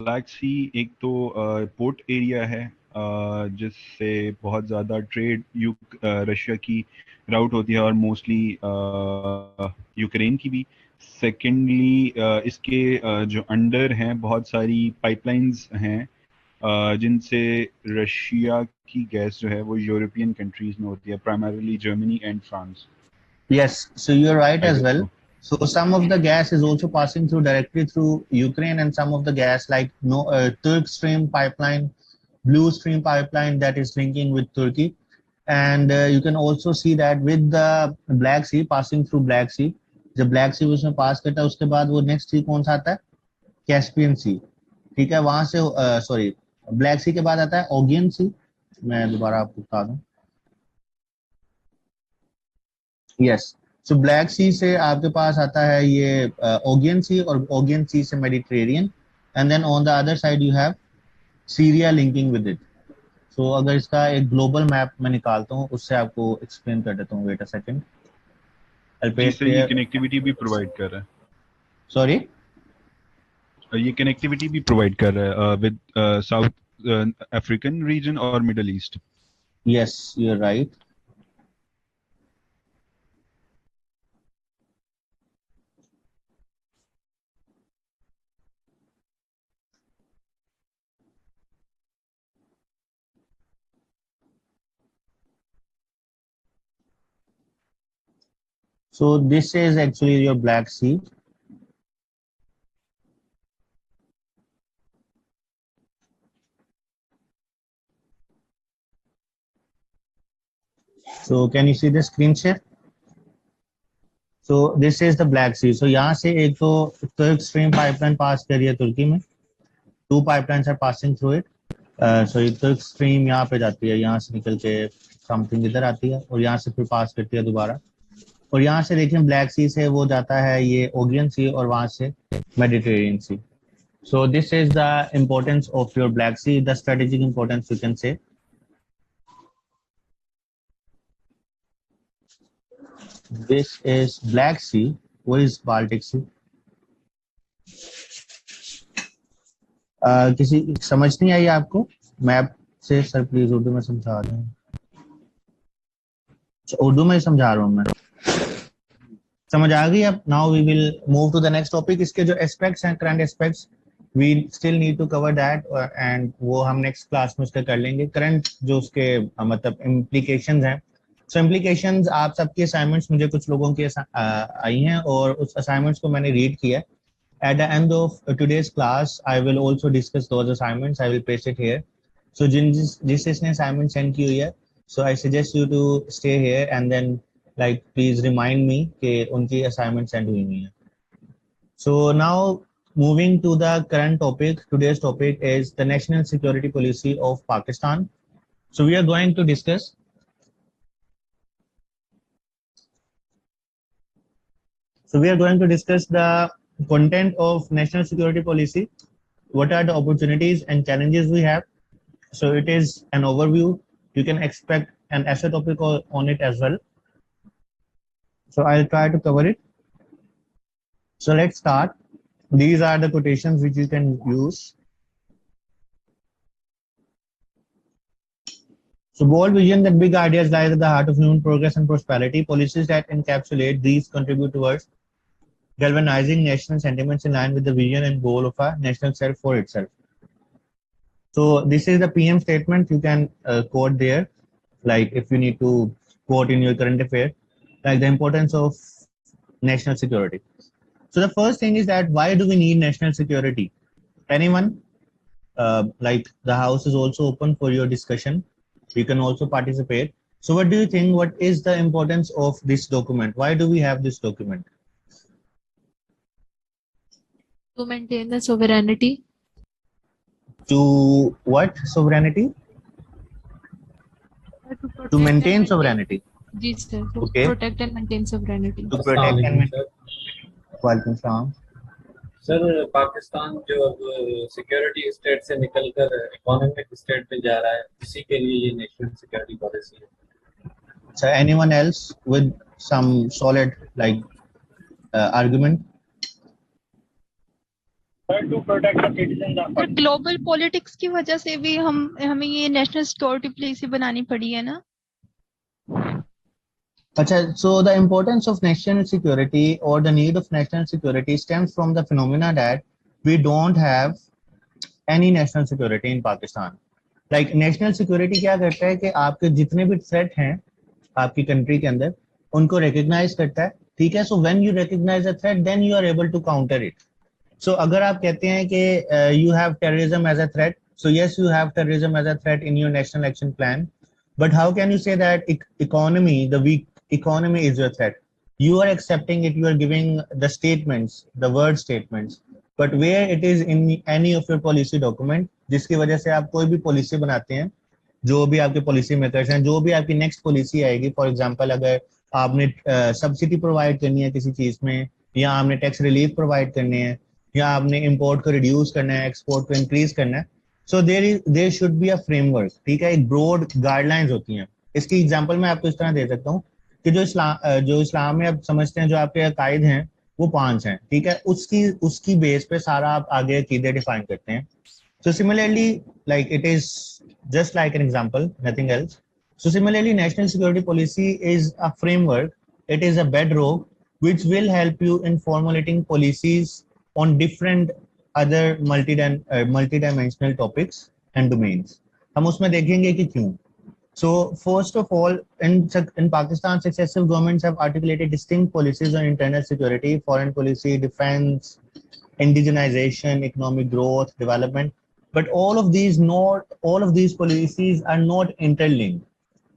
Black सी एक तो port area है, जिससे बहुत ज़्यादा ट्रेड रशिया की राउट होती है, और मोस्टली यूक्रेन की भी। सेकेंडली इसके जो अंडर हैं बहुत सारी पाइपलाइंस हैं, जिनसे रशिया की गैस जो है वो यूरोपियन कंट्रीज में होती है, primarily Germany and France. Yes, so you're right I as hope well. So. So some of the gas is also passing through directly through Ukraine, and some of the gas like no Turk Stream pipeline, Blue Stream pipeline that is linking with Turkey, and you can also see that with the Black Sea passing through Black Sea. जब black सी उसमें पास करता है उसके बाद वो next सी कौन सा आता है? कैस्पियन सी। ठीक है, वहां से सॉरी, ब्लैक सी के बाद आता है ओगियन सी। मैं दोबारा आपको बता दूं। यस, सो ब्लैक सी से आपके पास आता है ये ओगियन सी, और ओगियन सी से Mediterranean, and then on the other side you have Syria linking with it. So अगर इसका एक ग्लोबल मैप मैं निकालता हूँ उससे आपको एक्सप्लेन कर देता हूँ। Wait a second, I G paste sir, ये हियर। कनेक्टिविटी भी प्रोवाइड कर रहा सॉरी। है, ये कनेक्टिविटी भी प्रोवाइड कर रहा है विद साउथ अफ्रीकन रीजन और Middle East. Yes, you are right. So this is actually your Black Sea. So can you see the screen share? So this is the Black Sea. So यहाँ से एक तो तुर्क stream pipeline पास कर रही है तुर्की में। Two pipelines are passing through it. So ये तुर्क स्ट्रीम यहाँ पे जाती है, यहाँ से निकल के समथिंग इधर आती है, और यहाँ से फिर पास करती है दोबारा। और यहाँ से देखें ब्लैक सी से वो जाता है ये ओगियन सी, और वहां से Mediterranean sea. So this is the importance of your Black Sea, the strategic importance you can say. This is Black Sea, वो इज बाल्टिक सी। किसी समझ नहीं आई आपको मैप से? सर प्लीज उर्दू में समझा दें। उर्दू में ही समझा रहा हूँ मैं। समझ आ गई अब? Now we will move to the next topic. इसके जो एस्पेक्ट्स हैं, current aspects, we still need to cover that, and वो हम नेक्स्ट क्लास में उसका कर लेंगे। करंट जो उसके मतलब इम्प्लीकेशंस हैं। सो इम्प्लीकेशंस, आप सबके असाइनमेंट्स मुझे कुछ लोगों की आई हैं, और उस असाइनमेंट्स को मैंने रीड किया। At the end of today's class I will also discuss those assignments, I will paste it here. So जिसने असाइनमेंट सेंड की हुई है, so I suggest you to stay here, and then like please remind me कि उनकी assignment send हुई नहीं है। So now moving to the current topic, today's topic is the national security policy of Pakistan. So we are going to discuss. So we are going to discuss the content of national security policy. What are the opportunities and challenges we have? So it is an overview. You can expect an essay topic on it as well. So I'll try to cover it. So let's start. These are the quotations which you can use. So bold vision that big ideas lie at the heart of human progress and prosperity. Policies that encapsulate these contribute towards galvanizing national sentiments in line with the vision and goal of a national self for itself. So this is the PM statement. You can quote there, like if you need to quote in your current affair, like the importance of national security. So the first thing is that why do we need national security? Anyone? Like the house is also open for your discussion. You can also participate. So what do you think? What is the importance of this document? Why do we have this document? To maintain the sovereignty. To what sovereignty? To To protect and maintain maintain. sovereignty. जी sir, to Okay. protect and maintain sovereignty. To protect and maintain. Welcome, Salam. Sir Pakistan जो अब security state से निकलकर economic state में जा रहा है, इसी के लिए ये नेशनल सिक्योरिटी पॉलिसी है। So anyone else with some solid like argument? to protect the citizens of पर ग्लोबल पॉलिटिक्स की वजह से भी हमें ये नेशनल सिक्योरिटी पॉलिसी बनानी पड़ी है ना. Acha, so the importance of national security or the need of national security stems from the phenomena that we don't have any national security in Pakistan. Like national security क्या करता है कि आपके जितने भी threat हैं आपकी कंट्री के अंदर उनको recognize करता है, ठीक है. So when you recognize a threat, then you are able to counter it. So अगर आप कहते हैं कि you have terrorism as a threat, so yes, you have terrorism as a threat in your national action plan, but how can you say that economy, the weak economy is your threat? You are accepting it, you are giving the statements, the word statements, but where it is in any of your policy document, जिसकी वजह से आप कोई भी policy बनाते हैं, जो भी आपके पॉलिसी मेकर्स हैं, जो भी आपकी नेक्स्ट पॉलिसी आएगी, फॉर एग्जांपल अगर आपने सब्सिडी प्रोवाइड करनी है किसी चीज में, या आपने टैक्स रिलीफ प्रोवाइड करनी है, या आपने इंपोर्ट को रिड्यूस करना है, एक्सपोर्ट को इंक्रीज करना है, so there should be a framework, ठीक है. एक ब्रॉड गाइडलाइंस होती हैं. इसकी एग्जांपल मैं आपको इस तरह दे सकता हूँ कि जो इस्लाम में आप समझते हैं जो आपके अकायद हैं वो 5 हैं, ठीक है. उसकी बेस पे सारा आप आगे अकीदे डिफाइन करते हैं. So similarly, like it is just like an example, nothing else. So similarly, national security policy is a framework. It is a bedrock which will help you in formulating policies on different other multidimensional topics and domains. हम उसमें देखेंगे कि क्यों. So first of all, in Pakistan, successive governments have articulated distinct policies on internal security, foreign policy, defense, indigenization, economic growth, development. But all of these policies are not interlinked.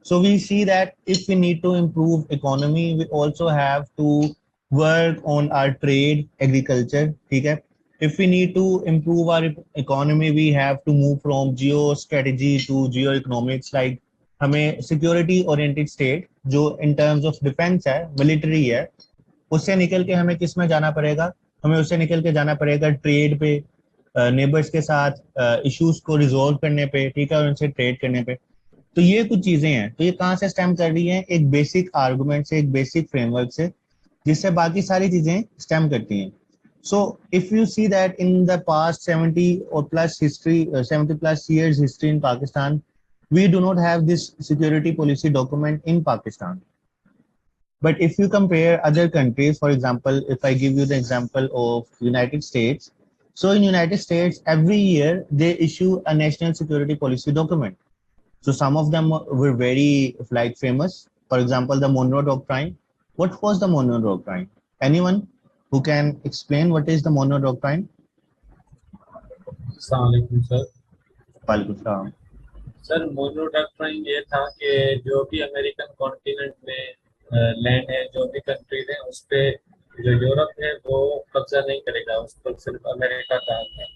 So we see that if we need to improve economy, we also have to work on our trade, agriculture, ठीक है. If we need to improve our economy, we have to move from geostrategy to geoeconomics. Like हमें security oriented state जो in terms of defense है, military है, उससे निकल के हमें किस में जाना पड़ेगा? हमें उससे निकल के जाना पड़ेगा ट्रेड पे, नेबर्स के साथ इश्यूज को रिजोल्व करने पे, ठीक है, और उनसे ट्रेड करने पे. तो ये कुछ चीजें हैं. तो ये कहाँ से स्टेम कर रही हैं? एक बेसिक आर्गुमेंट से, एक बेसिक फ्रेमवर्क से, जिससे बाकी सारी चीजें स्टेम करती हैं. So if you see that in the past 70 और plus history, 70 plus years history in Pakistan, we do not have this security policy document in Pakistan. But if you compare other countries, for example, if I give you the example of United States, so in United States, every year they issue a national security policy document. So some of them were very like famous. For example, the Monroe Doctrine. What was the Monroe Doctrine? Anyone who can explain what is the Monroe Doctrine? अस्सलामुअलैकुम sir. वालेकुम सलाम. Sir mono doctrine ये था कि जो भी American continent में land है, जो भी कंट्रीज है, उस पे जो यूरोप है वो कब्जा नहीं करेगा, उस पर सिर्फ अमेरिका का हक है.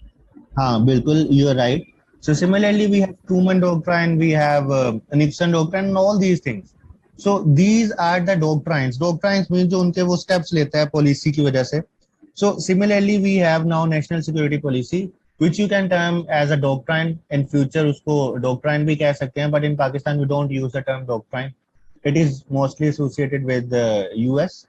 हाँ बिल्कुल, you are right. So similarly, we have Truman Doctrine, we have Nixon Doctrine, and all these things. So these are the doctrines. Doctrines means जो उनके वो steps लेता है पॉलिसी की वजह से. So similarly, we have now national security policy, which you can term as a doctrine. In future, उसको doctrine भी कह सकते हैं, but in Pakistan we don't use the term doctrine. It is mostly associated with the US.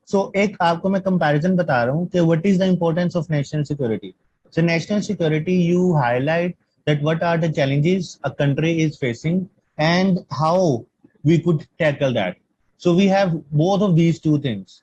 So एक आपको मैं comparison बता रहा हूँ कि what is the importance of national security. So national security, you highlight that what are the challenges a country is facing and how we could tackle that. So we have both of these two things.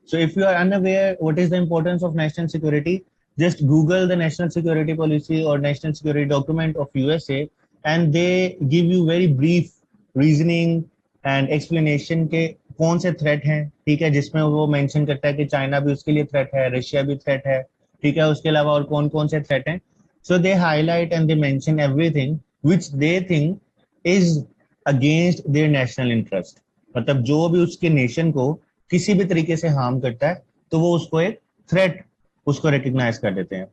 So if you are unaware what is the importance of national security, just Google the national security policy or national security document of USA, and they give you very brief reasoning and explanation के कौन से threat हैं, ठीक है, जिसमें वो mention करता है कि चाइना भी उसके लिए थ्रेट है, रशिया भी थ्रेट है, ठीक है, उसके अलावा और कौन कौन से थ्रेट हैं. So they highlight and they mention everything which they think is against their national interest. मतलब जो भी उसके नेशन को किसी भी तरीके से हार्म करता है तो वो उसको एक थ्रेट उसको रिकग्नाइज कर देते हैं.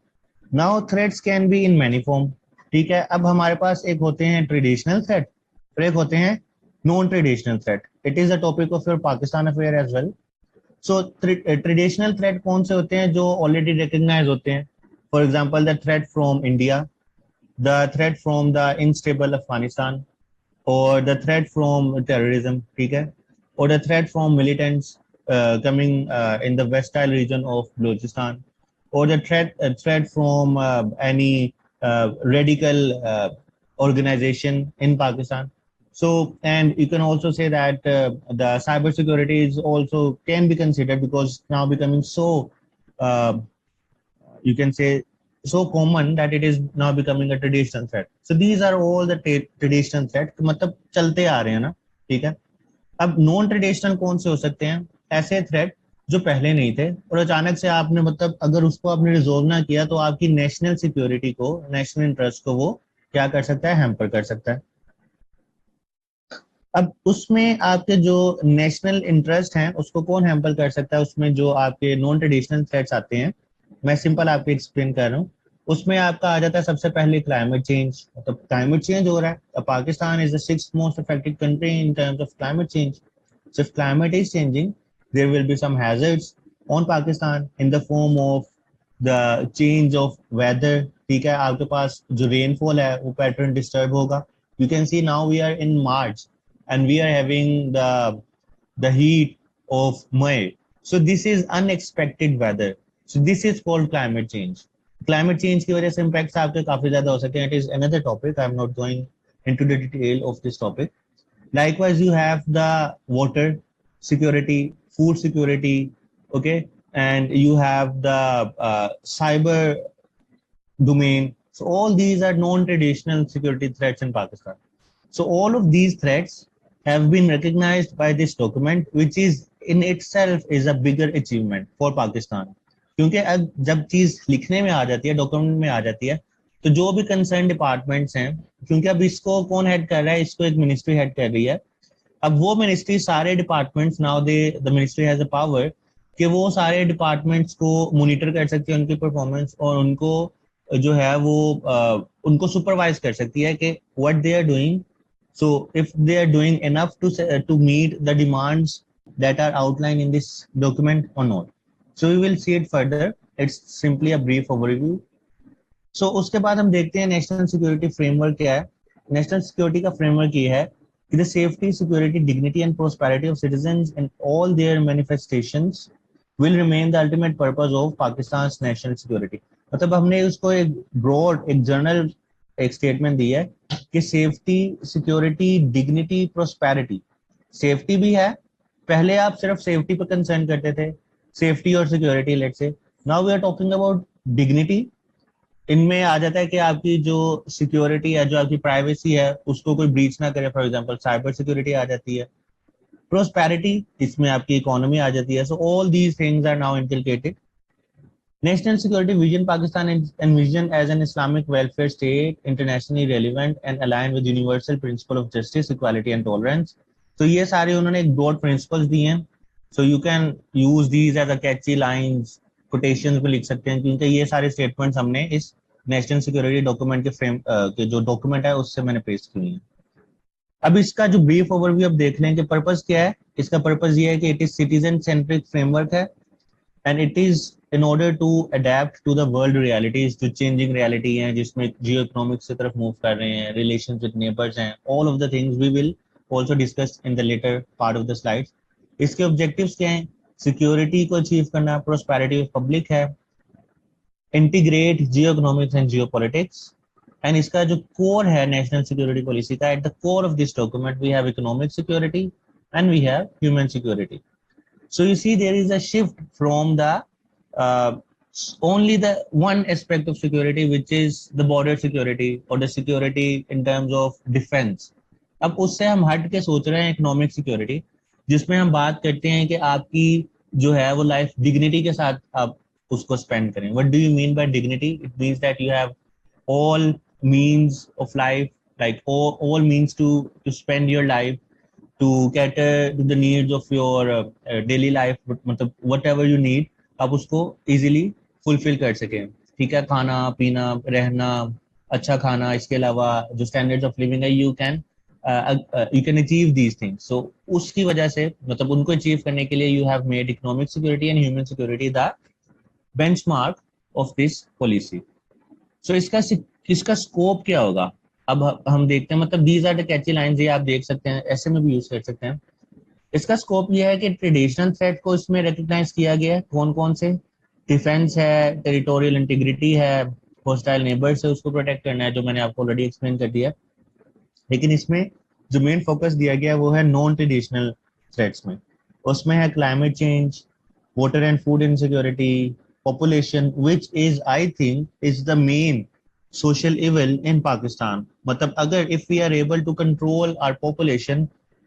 Now threats can be in many form, ठीक है. अब हमारे पास एक होते हैं ट्रेडिशनल थ्रेट और एक होते हैं non traditional threat. It is a topic of your Pakistan affair as well. So traditional threat कौन से होते हैं? जो ऑलरेडी रिकग्नाइज होते हैं. For example the threat from India, the threat from the unstable Afghanistan, और द थ्रेट फ्रॉम टेररिज्म, ठीक है, or the threat from militants coming in the West Nile region of Balochistan, or the threat from any radical organization in Pakistan. So, and you can also say that the cybersecurity is also can be considered because now becoming so, uh, you can say, so common that it is now becoming a traditional threat. So these are all the traditional threat, मतलब चलते आ रहे हैं ना, ठीक है. अब non traditional कौन से हो सकते हैं? ऐसे थ्रेट जो पहले नहीं थे और अचानक से आपने मतलब अगर उसको आपने रिजोल्व ना किया तो आपकी नेशनल सिक्योरिटी को, नेशनल इंटरेस्ट को वो क्या कर सकता है? हैम्पर कर सकता है. अब उसमें आपके जो नेशनल इंटरेस्ट हैं उसको कौन हैम्पर कर सकता है? उसमें जो आपके नॉन ट्रेडिशनल थ्रेट्स आते हैं, मैं सिंपल आपको एक्सप्लेन कर रहा हूँ. उसमें आपका आ जाता है सबसे पहले क्लाइमेट चेंज. मतलब क्लाइमेट चेंज हो रहा है, Pakistan is the 6th most affected country in terms of climate change. So if climate is changing, there will be some hazards on Pakistan in the form of the change of weather. ठीक है, आपके पास जो rainfall है वो pattern disturb होगा. You can see now we are in March and we are having the heat of May. So this is unexpected weather. So this is called climate change. Climate change की वजह से impacts आपके काफी ज्यादा हो सकते हैं. It is another topic. I am not going into the detail of this topic. Likewise, you have the water security, food security, okay, and you have the cyber domain. So all these are non-traditional security threats in Pakistan. So all of these threats have been recognized by this document, which is in itself is a bigger achievement for Pakistan. क्योंकि अब जब चीज लिखने में आ जाती है, document में आ जाती है, तो जो भी कंसर्न डिपार्टमेंट्स हैं, क्योंकि अब इसको कौन हेड कर रहा है? इसको एक मिनिस्ट्री हेड कर रही है. अब वो मिनिस्ट्री सारे departments, now the ministry has a power कि वो सारे डिपार्टमेंट्स को मॉनिटर कर सकती है, उनकी परफॉर्मेंस, और उनको जो है वो उनको सुपरवाइज कर सकती है कि what they are doing. So if they are doing enough to meet the demands that are outline in this document और not. So we will see it further. It's simply a brief overview. So उसके बाद हम देखते हैं national security framework क्या है. National security का framework ये है कि the safety, security, dignity and prosperity of citizens in all their manifestations will remain the ultimate purpose of Pakistan's national security. मतलब हमने उसको एक broad, एक जनरल एक स्टेटमेंट दी है कि safety, security, dignity, prosperity. Safety भी है, पहले आप सिर्फ सेफ्टी पर कंसर्न करते थे, सेफ्टी और security. Let's say now we are talking about dignity. इनमें आ जाता है कि आपकी जो सिक्योरिटी है, जो आपकी प्राइवेसी है, उसको कोई ब्रीच ना करे. फॉर एग्जांपल साइबर सिक्योरिटी आ जाती है. प्रोस्पेरिटी, इसमें आपकी इकोनॉमी आ जाती है. So all these things are now inculcated. National security vision Pakistan envision as an Islamic welfare state, internationally relevant and align with universal principle of justice, equality and tolerance. तो ये सारे उन्होंने एक ब्रॉड प्रिंसिपल्स दिए हैं. So you can use these as a catchy lines, quotations में लिख सकते हैं, क्योंकि ये सारे स्टेटमेंट्स हमने इस नेशनल सिक्योरिटी डॉक्यूमेंट के जो डॉक्यूमेंट है उससे मैंने पेश किए हैं. अब इसका जो ब्रीफ ओवरव्यू अब देख लें कि पर्पस क्या है. इसका पर्पस ये है कि it is citizen centric framework है and it is in order to adapt to the world realities, जो चेंजिंग रियलिटी है, जिसमें जियो इकोनॉमिक्स की तरफ मूव कर रहे हैं, रिलेशन विद नेबर्स हैं, all of the things we will also discuss in the latter part of the slides. इसके ऑब्जेक्टिव्स क्या हैं? सिक्योरिटी को अचीव करना, प्रोस्पेरिटी ऑफ पब्लिक है, integrate geo economics and geo politics. And इसका जो core है नेशनल सिक्योरिटी पॉलिसी का, at the core of this document we have economic security and we have human security. So you see there is a shift from the only the one aspect of security, which is the border security or the security in terms of defense. अब उससे हम हट के सोच रहे हैं economic security, जिसमें हम बात करते हैं कि आपकी जो है वो लाइफ डिग्निटी के साथ आप उसको स्पेंड करें. What do you mean by dignity? It means that you have all means of life, like all means to spend your life, to cater to the needs of your daily life. मतलब whatever you need, आप उसको easily fulfill कर सकें. ठीक है, खाना पीना, रहना, अच्छा खाना, इसके अलावा जो standards of living है, you can achieve these things. So उसकी वजह से मतलब उनको achieve करने के लिए you have made economic security and human security the benchmark of this policy. सो इसका स्कोप क्या होगा? अब हम देखते हैं, मतलब these are the catchy lines, ये आप देख सकते हैं, ऐसे में भी यूज कर सकते हैं. इसका स्कोप ये है कि ट्रेडिशनल थ्रेट को इसमें रिकॉग्नाइज किया गया है. कौन कौन से डिफेंस है, टेरिटोरियल इंटीग्रिटी है, हॉस्टाइल नेबर से उसको प्रोटेक्ट करना है, जो मैंने आपको ऑलरेडी एक्सप्लेन कर दिया। लेकिन इसमें जो मेन फोकस दिया गया है वो है नॉन ट्रेडिशनल थ्रेट्स में। उसमें है climate change, water and food insecurity, population, which is I think is the main social evil in Pakistan. मतलब अगर if we are able to control our population,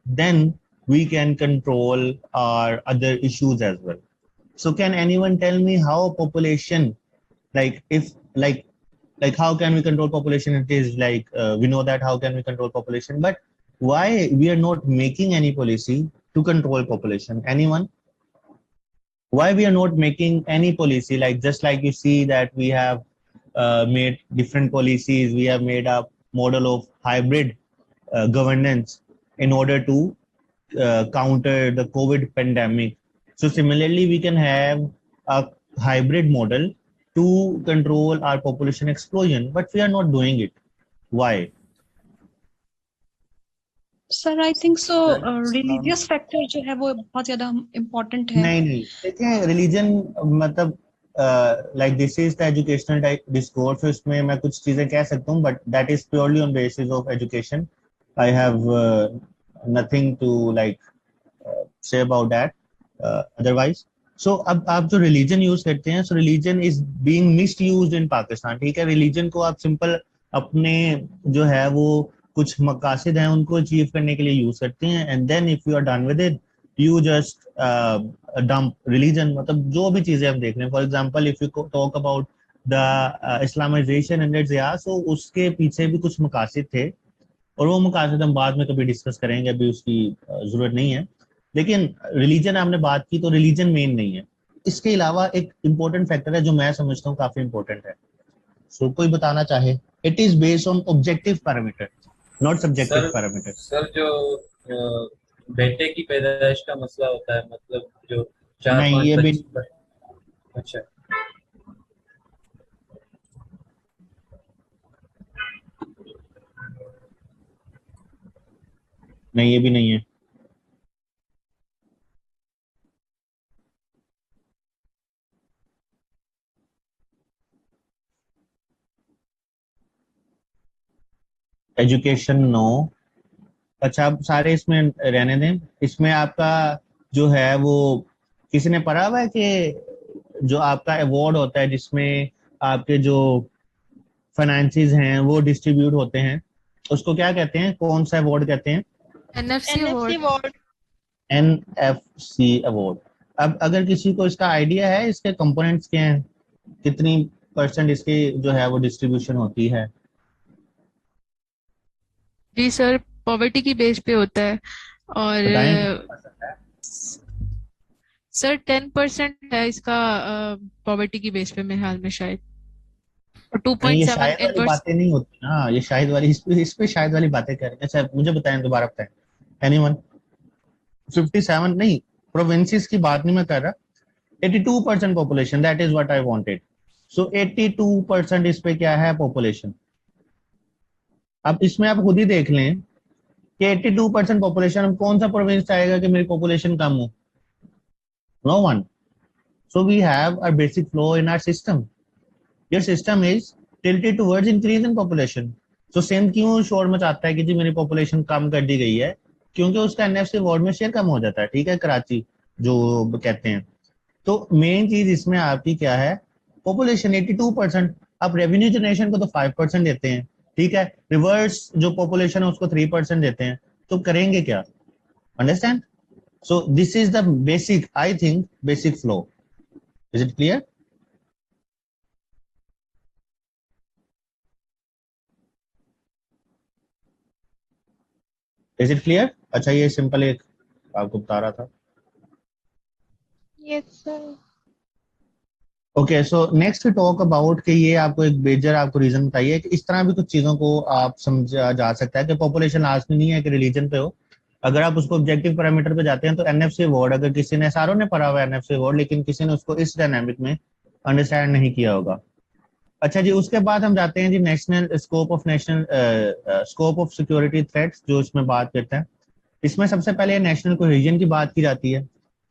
then we can control our other issues as well. So can anyone tell me how population, like if like how can we control population? It is like we know that how can we control population, but why we are not making any policy to control population? Anyone? Why we are not making any policy, like just like you see that we have made different policies, we have made a model of hybrid governance in order to counter the COVID pandemic. So similarly we can have a hybrid model to control our population explosion, but we are not doing it. Why? Sir I think so religious factor जो है वो बहुत ज्यादा important है। नहीं देखिए, religion मतलब like this is the educational discourse, इसमें मैं कुछ चीजें कह सकता हूँ, but that is purely on basis of education. I have nothing to like say about that otherwise. So अब आप जो रिलीजन यूज करते हैं, so religion is being misused in Pakistan. ठीक है, रिलीजन को आप सिंपल अपने जो है वो कुछ मकासद हैं उनको अचीव करने के लिए यूज करते हैं, and then if you are done with it you just dump religion. मतलब जो भी चीजें हम देख रहे हैं, for example if you talk about the Islamization under Zia, so उसके पीछे भी कुछ मकासद थे, और वो मकासद हम बाद में कभी डिस्कस करेंगे, अभी उसकी जरूरत नहीं है। लेकिन रिलीजन आपने बात की, तो रिलीजन मेन नहीं है। इसके अलावा एक इम्पोर्टेंट फैक्टर है जो मैं समझता हूँ काफी इम्पोर्टेंट है। सो कोई बताना चाहे? It is based on objective parameter, not subjective parameter. Sir जो बेटे की पैदाइश का मसला होता है, मतलब जो 4-5 बच्चे। अच्छा, नहीं ये भी नहीं है। Education no. अच्छा, आप सारे इसमें रहने दें। इसमें आपका जो है वो किसी ने पढ़ा हुआ है कि जो आपका अवार्ड होता है जिसमें आपके जो फाइनेंसेस हैं वो डिस्ट्रीब्यूट होते हैं, उसको क्या कहते हैं? कौन सा अवार्ड कहते हैं? NFC NFC award. award. NFC award. अब अगर किसी को इसका आइडिया है इसके कंपोनेंट्स क्या हैं, कितनी % इसकी जो है वो डिस्ट्रीब्यूशन होती है? जी सर, पॉवर्टी की बेस पे होता है, और बताएं। सर 10% है इसका पॉवर्टी की बेस पे मेरे ख्याल में शायद, और नहीं, ये शायद वाली 2.7 बातें नहीं होती ना, ये शायद वाली इस पे शायद वाली बातें कर रहे हैं। अच्छा मुझे बताएं, दोबारा बताएं। एनीवन? 57 नहीं, प्रोविंसेस की बात नहीं मैं कर रहा, 82% population, that is what I wanted. So 82% इस पे क्या है? पॉपुलेशन। अब इसमें आप खुद ही देख लें कि 82% पॉपुलेशन, अब कौन सा प्रोविंस चाहेगा कि मेरी पॉपुलेशन कम हो? No one. So we have a basic flow in our system. Your system is tilted towards increase in population. तो सिंध क्यों शोर मचाता है कि जी मेरी पॉपुलेशन कम कर दी गई है? क्योंकि उसका एनएफसी वार्ड में शेयर कम हो जाता है। ठीक है, कराची जो कहते हैं। तो मेन चीज इसमें आपकी क्या है? पॉपुलेशन 82%। आप रेवेन्यू जनरेशन को तो 5% देते हैं, ठीक है, रिवर्स जो पॉपुलेशन है उसको 3% देते हैं, तो करेंगे क्या? Understand? So this is the basic, I think basic flow. Is it clear? Is it clear? अच्छा, ये सिंपल एक आपको बता रहा था। Yes, sir. Okay, so next talk about कि ये आपको एक मेजर आपको रीजन बताइए कि इस तरह भी कुछ चीजों को आप समझा जा सकता है कि पॉपुलेशन लाजमी नहीं है कि रिलीजन पे हो। अगर आप उसको ऑब्जेक्टिव पैरामीटर पे जाते हैं तो एनएफसी अवार्ड, अगर किसी ने, सारों ने पढ़ा हुआ है एनएफसी अवार्ड, लेकिन किसी ने उसको इस डायनामिक में अंडरस्टैंड नहीं किया होगा। अच्छा जी, उसके बाद हम जाते हैं जी national scope of security threats, जो इसमें बात करते हैं। इसमें सबसे पहले नेशनल कोहेजन की बात की जाती है।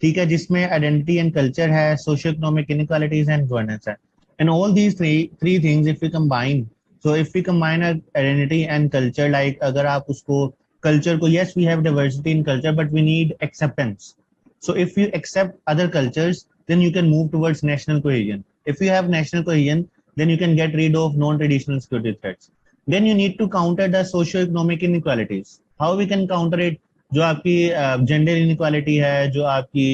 ठीक है, जिसमें आइडेंटिटी एंड कल्चर है, socio economic inequalities and governance है। And all these three things if we combine, so if we combine identity and culture, like अगर आप उसको कल्चर को, yes we have diversity in culture but we need acceptance. So if you accept other cultures, then you can move towards national cohesion. If you have national cohesion, then you can get rid of non-traditional security threats. Then you need to counter the socio-economic inequalities. How we can counter it? जो आपकी gender inequality है, जो आपकी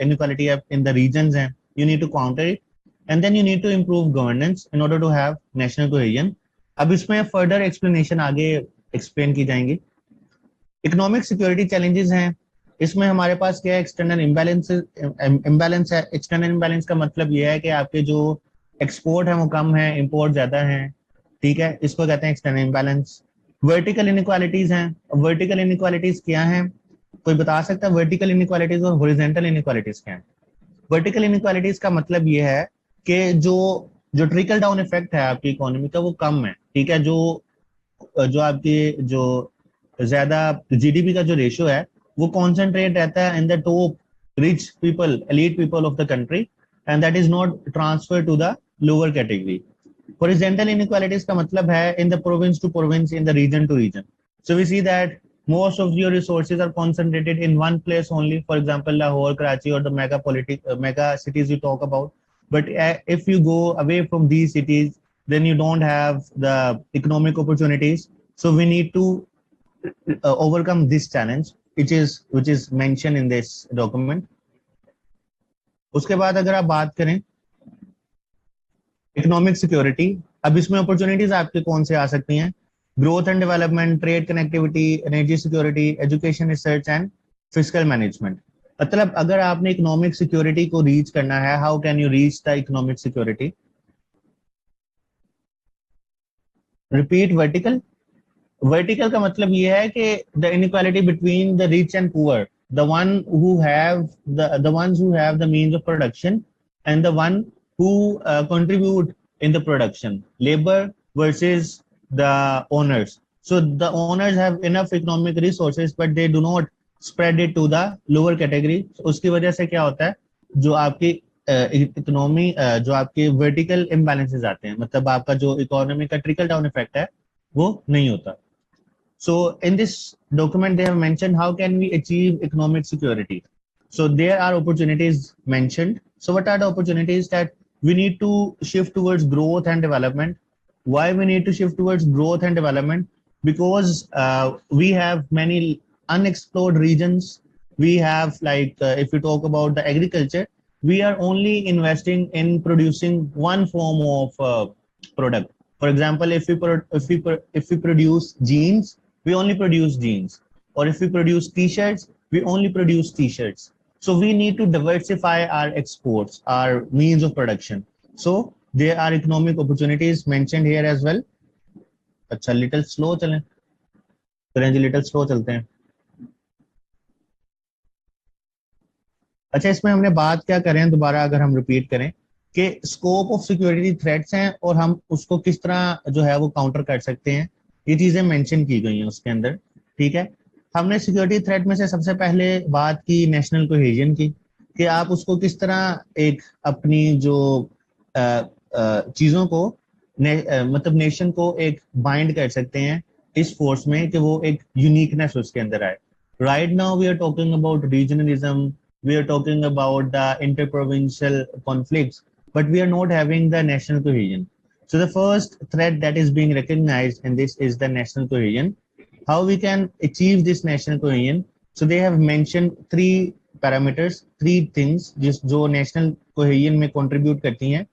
inequality है in the regions हैं, you need to counter it, and then you need to improve governance in order to have national cohesion. अब इसमें further explanation आगे एक्सप्लेन की जाएंगी। इकोनॉमिक सिक्योरिटी चैलेंजेस हैं, इसमें हमारे पास क्या है, एक्सटर्नल इम्बैलेंस है। एक्सटर्नल इम्बैलेंस का मतलब ये है कि आपके जो एक्सपोर्ट है वो कम है, इंपोर्ट ज्यादा है, ठीक है, इसको कहते हैं एक्सटर्नल इम्बैलेंस। वर्टिकल इनइक्वालिटीज हैं। वर्टिकल इनइक्वालिटीज क्या है, कोई बता सकता है वर्टिकल इनइक्वालिटीज और हॉरिजॉन्टल इनइक्वालिटीज क्या है? वर्टिकल इनइक्वालिटीज का मतलब ये है कि जो जो ट्रिकल डाउन इफेक्ट है आपकी इकोनॉमी का वो कम है, ठीक है, जो जो आपकी जो ज्यादा जीडीपी का जो रेशियो है वो कॉन्सेंट्रेट रहता है in the top rich people, elite people of the country, and that is not transfer to the lower category. Horizontal inequalities का मतलब है in the province to province, in the region to region. So we see that most of your resources are concentrated in one place only, for example Lahore, Karachi or the mega cities you talk about, but if you go away from these cities then you don't have the economic opportunities. So we need to overcome this challenge which is mentioned in this document. उसके बाद अगर आप बात करें economic security, अब इसमें opportunities आपके कौन से आ सकती हैं? Growth and development, trade connectivity, energy security, education research and physical management. मतलब अगर आपने इकोनॉमिक सिक्योरिटी को रीच करना है, how can you reach the economic security? Repeat, vertical. Vertical का मतलब ये है कि the inequality between the rich and poor, the one who have the ones who have the means of production and the one who contribute in the production, labor versus the owners. So the owners have enough economic resources but they do not spread it to the lower category. So उसकी वजह से क्या होता है, जो आपकी economy जो आपके वर्टिकल इम्बैलेंसेस आते हैं, मतलब आपका जो इकोनॉमी का ट्रिकल डाउन इफेक्ट है वो नहीं होता। So in this document, they have mentioned how can we achieve economic security. So there are opportunities mentioned. So what are the opportunities? That we need to shift towards growth and development. Why we need to shift towards growth and development? Because we have many unexplored regions. We have if we talk about the agriculture, we are only investing in producing one form of product. For example, if we produce jeans, we only produce jeans, or if we produce t-shirts, we only produce t-shirts. So we need to diversify our exports, our means of production. So there are economic opportunities mentioned here as well. अच्छा, little slow चलें, little slow चलते हैं। अच्छा, इसमें हमने बात क्या करें, दोबारा अगर हम रिपीट करें कि स्कोप ऑफ सिक्योरिटी थ्रेट्स हैं और हम उसको किस तरह जो है वो काउंटर कर सकते हैं, ये चीजें मेंशन की गई हैं उसके अंदर, ठीक है। हमने सिक्योरिटी थ्रेट में से सबसे पहले बात की नेशनल कोहेजन की, कि आप उसको किस तरह एक अपनी जो चीजों को मतलब नेशन को एक बाइंड कर सकते हैं इस फोर्स में कि वो एक यूनिकनेस उसके अंदर आए। Right now we are talking about regionalism, we are talking about the interprovincial conflicts, but we are not having the national cohesion. So the first threat that is being recognized in this is the national cohesion. How we can achieve this national cohesion? So they have mentioned three parameters, three things जो national cohesion में contribute करती हैं।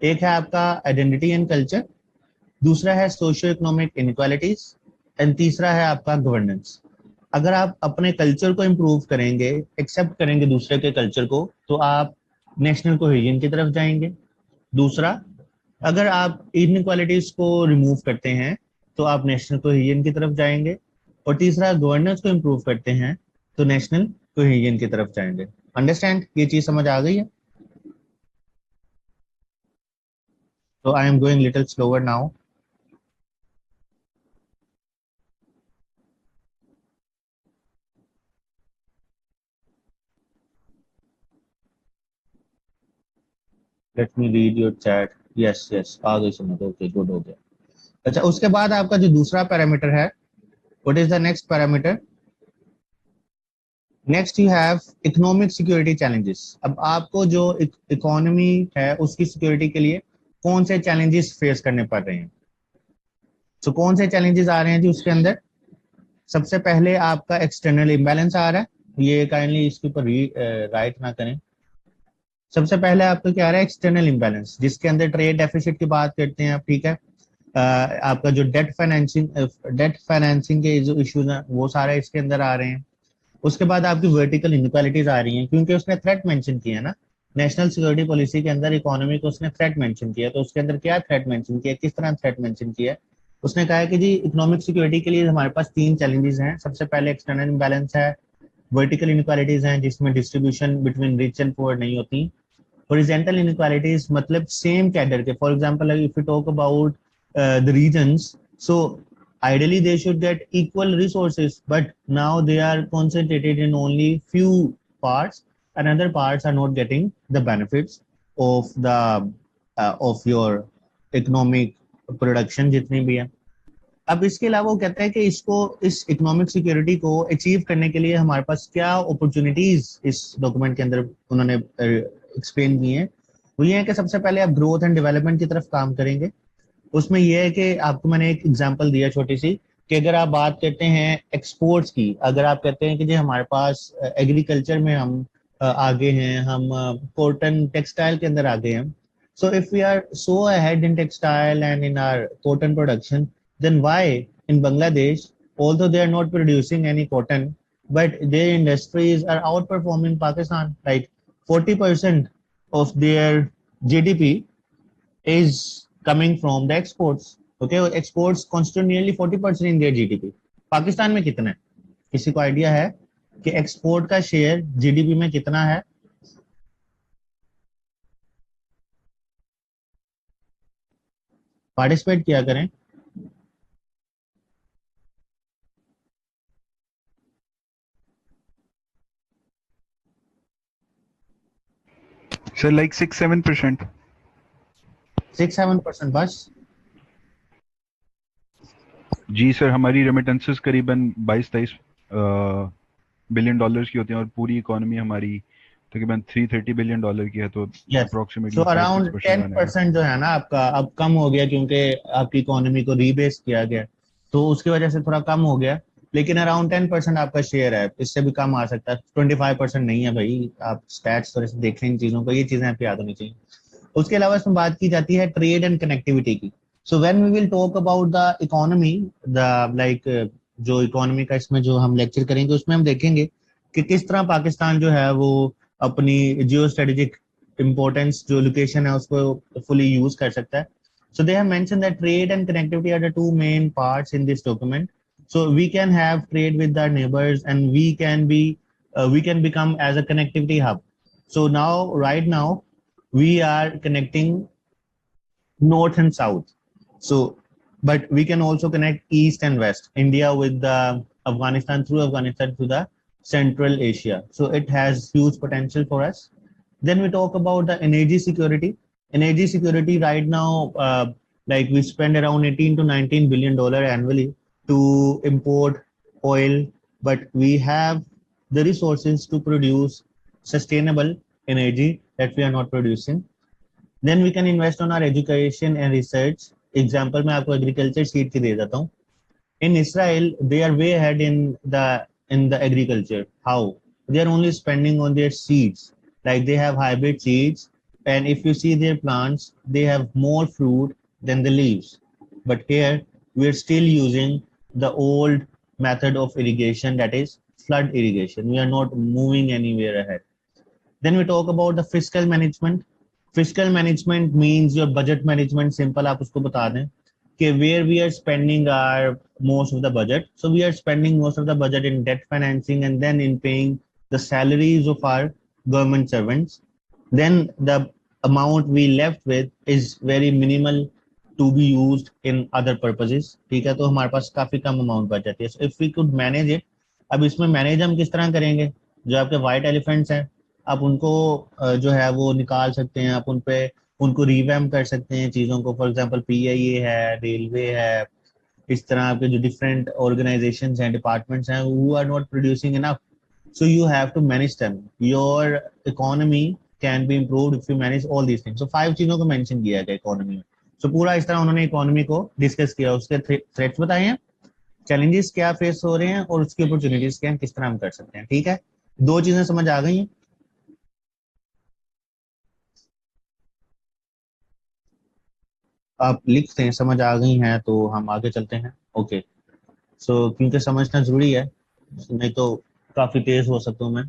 एक है आपका identity and culture, दूसरा है socio economic inequalities, and तीसरा है आपका governance. अगर आप अपने कल्चर को इम्प्रूव करेंगे, एक्सेप्ट करेंगे दूसरे के कल्चर को, तो आप नेशनल कोहेजन की तरफ जाएंगे। दूसरा, अगर आप इनइक्वालिटीज को रिमूव करते हैं तो आप नेशनल कोहेजन की तरफ जाएंगे। और तीसरा, गवर्नेंस को इम्प्रूव करते हैं तो नेशनल कोहेजन की तरफ जाएंगे। अंडरस्टैंड, ये चीज समझ आ गई है? तो I am going little slower now. Let me read your chat. Yes yes, आ गई समझ, ओके गुड हो गया। अच्छा, उसके बाद आपका जो दूसरा पैरामीटर है, what is the next parameter? Next you have economic security challenges. अब आपको जो इकोनॉमी है उसकी सिक्योरिटी के लिए कौन से चैलेंजेस फेस करने पड़ रहे हैं? तो कौन से चैलेंजेस आ रहे हैं जी उसके अंदर? सबसे पहले आपका एक्सटर्नल इम्बैलेंस आ रहा है, ये काइंडली इसके ऊपर राइट ना करें। सबसे पहले आपको क्या आ रहा है? एक्सटर्नल इम्बैलेंस, जिसके अंदर ट्रेड डेफिसिट की बात करते हैं आप, ठीक है। आपका जो डेट फाइनेंसिंग के जो इश्यूज हैं वो सारे इसके अंदर आ रहे हैं। उसके बाद आपकी वर्टिकल इनक्वालिटीज आ रही हैं, क्योंकि उसने थ्रेट मेंशन किया है ना, नेशनल सिक्योरिटी पॉलिसी के अंदर इकोनॉमी को उसने थ्रेट मेंशन किया। तो उसके अंदर क्या थ्रेट मेंशन किया, किस तरह थ्रेट मेंशन किया? उसने कहा है कि जी इकोनॉमिक सिक्योरिटी के लिए हमारे पास 3 चैलेंजेस हैं। सबसे पहले एक्सटर्नल इम्बैलेंस है, वर्टिकल इनक्वालिटीज हैं जिसमें distribution between rich and poor नहीं होती, हॉरिजॉन्टल इनक्वालिटीज मतलब सेम कैडर के, for example if you talk about the regions, so ideally they should get equal resources, but now they are concentrated in only few parts and other parts are not getting the benefits of your economic production जितनी भी है। अब इसके अलावा वो कहता है कि इसको, इस इकोनॉमिक सिक्योरिटी को अचीव करने के लिए हमारे पास क्या अपॉर्चुनिटीज इस डॉक्यूमेंट के अंदर उन्होंने एक्सप्लेन की है। वो ये है कि सबसे पहले आप ग्रोथ एंड डेवलपमेंट की तरफ काम करेंगे। उसमें यह है कि आपको मैंने एक एग्जांपल दिया छोटी सी, कि अगर आप बात करते हैं एक्सपोर्ट्स की, अगर आप कहते हैं कि जी हमारे पास एग्रीकल्चर में हम आगे हैं, हम कॉटन टेक्सटाइल के अंदर आगे हैं, so if we are so ahead in textile and in our cotton production, then why in Bangladesh, although they are not producing any cotton, but their industries are outperforming Pakistan, like 40% of their GDP is coming from the exports. Okay, exports constitute nearly 40% in their GDP. Pakistan में कितना है? किसी को idea है कि export का share GDP में कितना है? पार्टिसिपेट किया करें। Sir like 6-7%। 6-7% बस? जी सर, हमारी रेमिटेंसेस करीबन 22-23 बिलियन डॉलर्स की होती हैं और पूरी इकोनॉमी हमारी तकरीबन 330 बिलियन डॉलर की है, तो यस, अप्रोक्सीमेटली सो अराउंड 5-6% आना है। 10% जो है ना आपका, अब कम हो गया क्योंकि आपकी इकोनॉमी को रीबेस किया गया, तो उसकी वजह से थोड़ा कम हो गया, लेकिन अराउंड 10% आपका शेयर है, इससे भी कम आ सकता है। 25% नहीं है भाई, आप स्टैट्स थोड़े से देख लें इन चीजों को, ये चीजें आपको याद होनी चाहिए। उसके अलावा इसमें बात की जाती है ट्रेड एंड कनेक्टिविटी की। So when we will talk about the economy, the like जो इकोनॉमी का इसमें जो हम लेक्चर करेंगे उसमें हम देखेंगे कि किस तरह पाकिस्तान जो है वो अपनी जियो स्ट्रेटेजिक इम्पोर्टेंस जो लोकेशन है उसको फुली यूज कर सकता है। So they have mentioned that trade and connectivity are the two main parts in this document. So we can have trade with our neighbors, and we can become as a connectivity hub. So now, right now, we are connecting north and south. So, but we can also connect east and west. India with the Afghanistan, through Afghanistan to the Central Asia. So it has huge potential for us. Then we talk about the energy security. Energy security right now, like we spend around 18 to 19 billion dollar annually to import oil, but we have the resources to produce sustainable energy that we are not producing. Then we can invest on our education and research. Example मैं आपको agriculture sheet की दे देता हूँ. In Israel, they are way ahead in the agriculture. How? They are only spending on their seeds. Like they have hybrid seeds, and if you see their plants, they have more fruit than the leaves. But here, we are still using the old method of irrigation, that is flood irrigation. We are not moving anywhere ahead. Then we talk about the fiscal management. Fiscal management means your budget management. Simple, आप उसको बता दें कि where we are spending our most of the budget. So we are spending most of the budget in debt financing and then in paying the salaries of our government servants. Then the amount we left with is very minimal to be used in other purposes. ठीक है, तो हमारे पास काफी कम amount बच जाती है. So if we could manage it, अब इसमें मैनेज हम किस तरह करेंगे? जो आपके व्हाइट एलिफेंट्स हैं, आप उनको जो है वो निकाल सकते हैं, आप उन पे उनको रिवैम्प कर सकते हैं चीज़ों को। फॉर एग्जांपल पीआईए है, रेलवे है, इस तरह आपके जो डिफरेंट ऑर्गेनाइजेशंस हैं, डिपार्टमेंट्स हैं, who are not producing enough, so you have to manage them. Your economy can be improved if you manage all these things. So 5 चीजों को मेंशन किया है इकोनॉमी में। so पूरा इस तरह उन्होंने इकोनॉमी को डिस्कस किया, उसके थ्रेट्स बताए हैं, चैलेंजेस क्या फेस हो रहे हैं और उसकी अपॉर्चुनिटीज क्या हैं, किस तरह हम कर सकते हैं। ठीक है, 2 चीजें समझ आ गई हैं। आप लिखते हैं समझ आ गई हैं तो हम आगे चलते हैं। ओके, सो क्योंकि समझना जरूरी है, नहीं तो काफी तेज हो सकता हूँ मैं।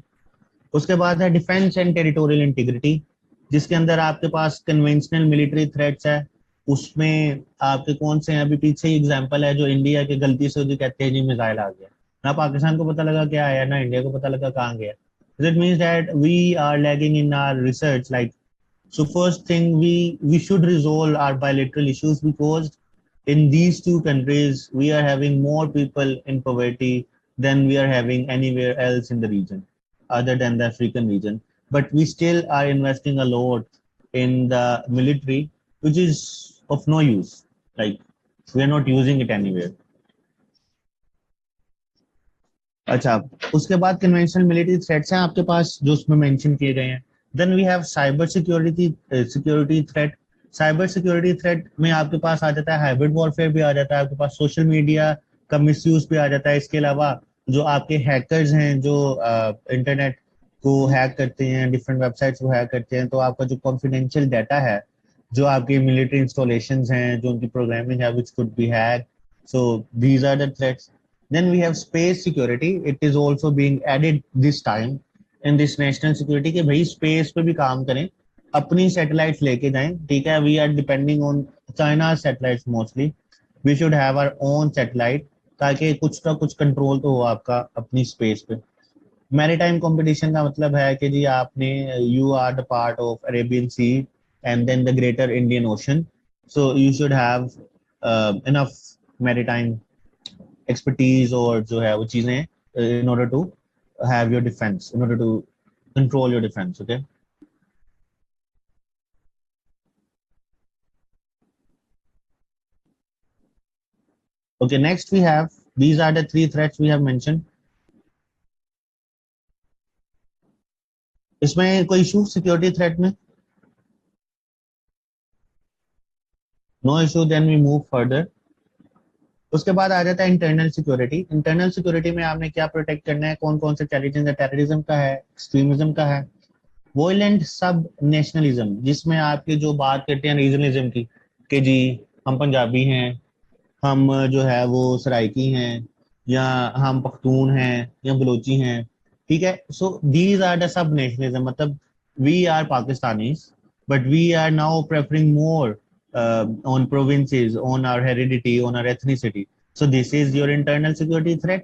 उसके बाद है डिफेंस एंड टेरिटोरियल इंटीग्रिटी, जिसके अंदर आपके पास कन्वेंशनल मिलिट्री थ्रेट्स है। उसमें आपके कौन से हैं, अभी पीछे ही एग्जांपल है जो इंडिया के गलती से जो कहते हैं जी मिसाइल आ गया, ना पाकिस्तान को पता लगा क्या आया, ना इंडिया को पता लगा कहाँ गया। It means that we are lagging in our research. Like so first thing, we should resolve our bilateral issues, because in these two countries we are having more people in poverty than we are having anywhere else in the region other than the African region. But we still are investing a lot in the military, which is of no use. Like we are not using it anywhere. अच्छा, उसके बाद conventional military threats हैं आपके पास जो उसमें mention किए गए हैं। Then we have cyber security threat. Cyber security threat में आपके पास आ जाता है हाइब्रिड वॉरफेयर भी आ जाता है, आपके पास सोशल मीडिया का मिसयूज भी आ जाता है। इसके अलावा जो आपके हैकर्स हैं जो इंटरनेट को हैक करते हैं, डिफरेंट वेबसाइट्स को हैक करते हैं, तो आपका जो कॉन्फिडेंशियल डाटा है, जो आपकी मिलिट्री इंस्टॉलेशंस हैं, जो उनकी प्रोग्रामिंग है, which could be hack. So these are the threats. Then we have space security. It is also being added this time in this national security कि भाई स्पेस पे भी काम करें, अपनी सैटेलाइट्स लेके जाएं। ठीक है, we are depending on China satellites mostly. We should have our own satellite ताकि कुछ का कुछ कंट्रोल तो हो आपका अपनी स्पेस पे। मैरीटाइम कंपटीशन का मतलब है कि जी आपने you are the part of Arabian Sea and then the greater Indian Ocean, so you should have enough maritime expertise और जो है वो चीजें in order to have your defense, in order to control your defense. Okay, okay, next we have, these are the 3 threats we have mentioned. इसमें कोई issue security threat में? No issue, then we move further. उसके बाद आ जाता है internal security. Internal security में आपने क्या प्रोटेक्ट करना है, कौन कौन से चैलेंजेस है, टेररिज्म का है, एक्सट्रीमिज्म का है, वॉयलेंट सब नेशनलिज्म, जिसमें आपके जो बात करते हैं रीजनलिज्म की कि जी हम पंजाबी हैं, हम जो है वो सराइकी हैं, या हम पख्तून हैं या बलोची हैं। ठीक है, so these are the sub nationalism, मतलब we are Pakistanis but we are now preferring more on provinces, on our heredity, on our ethnicity. So this is your internal security threat.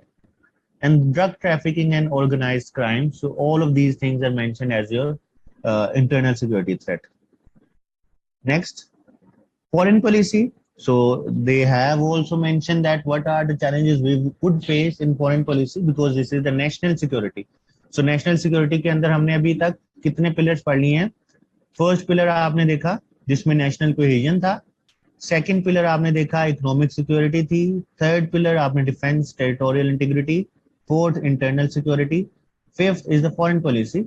And drug trafficking and organized crime. So all of these things are mentioned as your internal security threat. Next, foreign policy. So they have also mentioned that what are the challenges we could face in foreign policy, because this is the national security. So national security के अंदर हमने अभी तक कितने pillars पढ़ लिए हैं? First pillar आपने देखा जिसमें नेशनल कोहेजन था, सेकंड पिलर आपने देखा इकोनॉमिक सिक्योरिटी थी, थर्ड पिलर आपने defence territorial integrity, fourth internal security, fifth is the foreign policy.